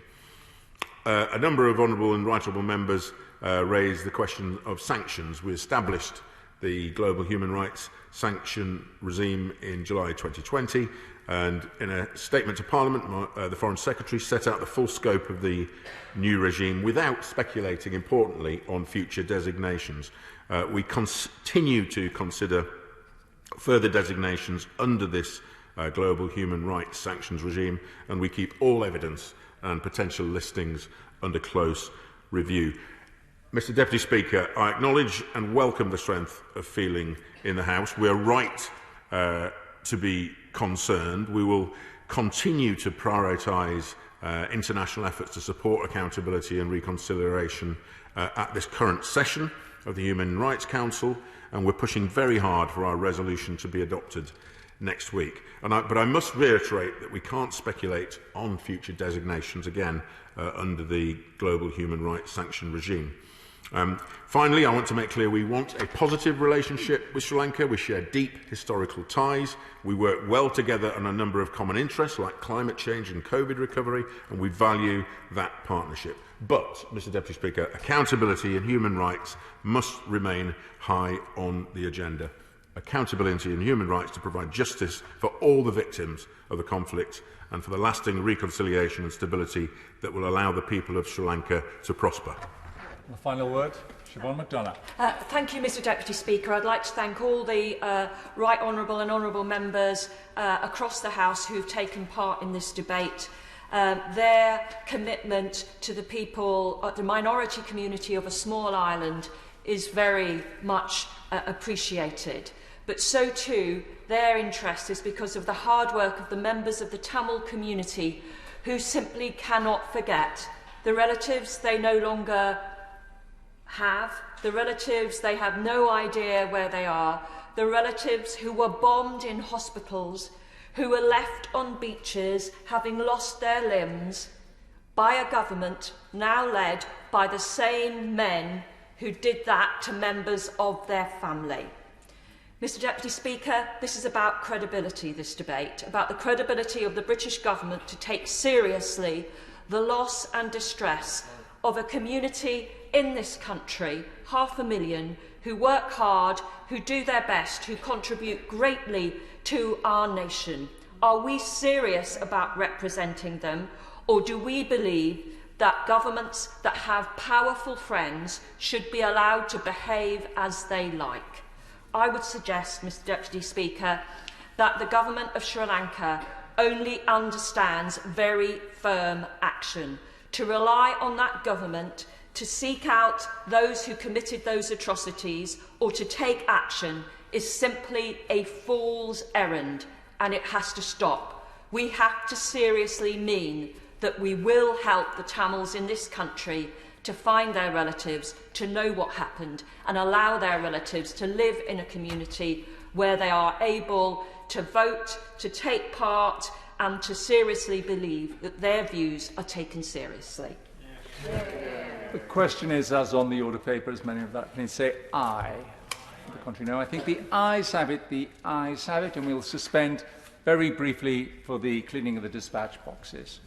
A number of honourable and right honourable members raised the question of sanctions. We established the global human rights sanction regime in July 2020, and in a statement to Parliament, the Foreign Secretary set out the full scope of the new regime without speculating, importantly, on future designations. We continue to consider further designations under this global human rights sanctions regime, and we keep all evidence and potential listings under close review. Mr Deputy Speaker, I acknowledge and welcome the strength of feeling in the House. We are right to be concerned. We will continue to prioritise international efforts to support accountability and reconciliation at this current session of the Human Rights Council, and we're pushing very hard for our resolution to be adopted next week. But I must reiterate that we can't speculate on future designations again under the global human rights sanction regime. Finally, I want to make clear we want a positive relationship with Sri Lanka. We share deep historical ties. We work well together on a number of common interests like climate change and COVID recovery, and we value that partnership. But, Mr Deputy Speaker, accountability and human rights must remain high on the agenda. Accountability and human rights to provide justice for all the victims of the conflict and for the lasting reconciliation and stability that will allow the people of Sri Lanka to prosper. The final word, Siobhan McDonough. Thank you, Mr Deputy Speaker. I'd like to thank all the right honourable and honourable members across the House who've taken part in this debate. Their commitment to the people, the minority community of a small island is very much appreciated. But so too, their interest is because of the hard work of the members of the Tamil community who simply cannot forget the relatives they no longer have, the relatives they have no idea where they are, the relatives who were bombed in hospitals, who were left on beaches having lost their limbs by a government now led by the same men who did that to members of their family. Mr Deputy Speaker, this is about credibility, this debate, about the credibility of the British government to take seriously the loss and distress of a community in this country, 500,000, who work hard, who do their best, who contribute greatly to our nation. Are we serious about representing them, or do we believe that governments that have powerful friends should be allowed to behave as they like? I would suggest, Mr Deputy Speaker, that the government of Sri Lanka only understands very firm action. To rely on that government to seek out those who committed those atrocities or to take action is simply a fool's errand, and it has to stop. We have to seriously mean that we will help the Tamils in this country to find their relatives, to know what happened, and allow their relatives to live in a community where they are able to vote, to take part, and to seriously believe that their views are taken seriously. The question is, as on the order paper, as many of that can say aye. The contrary, no. I think the ayes have it, and we'll suspend very briefly for the cleaning of the dispatch boxes.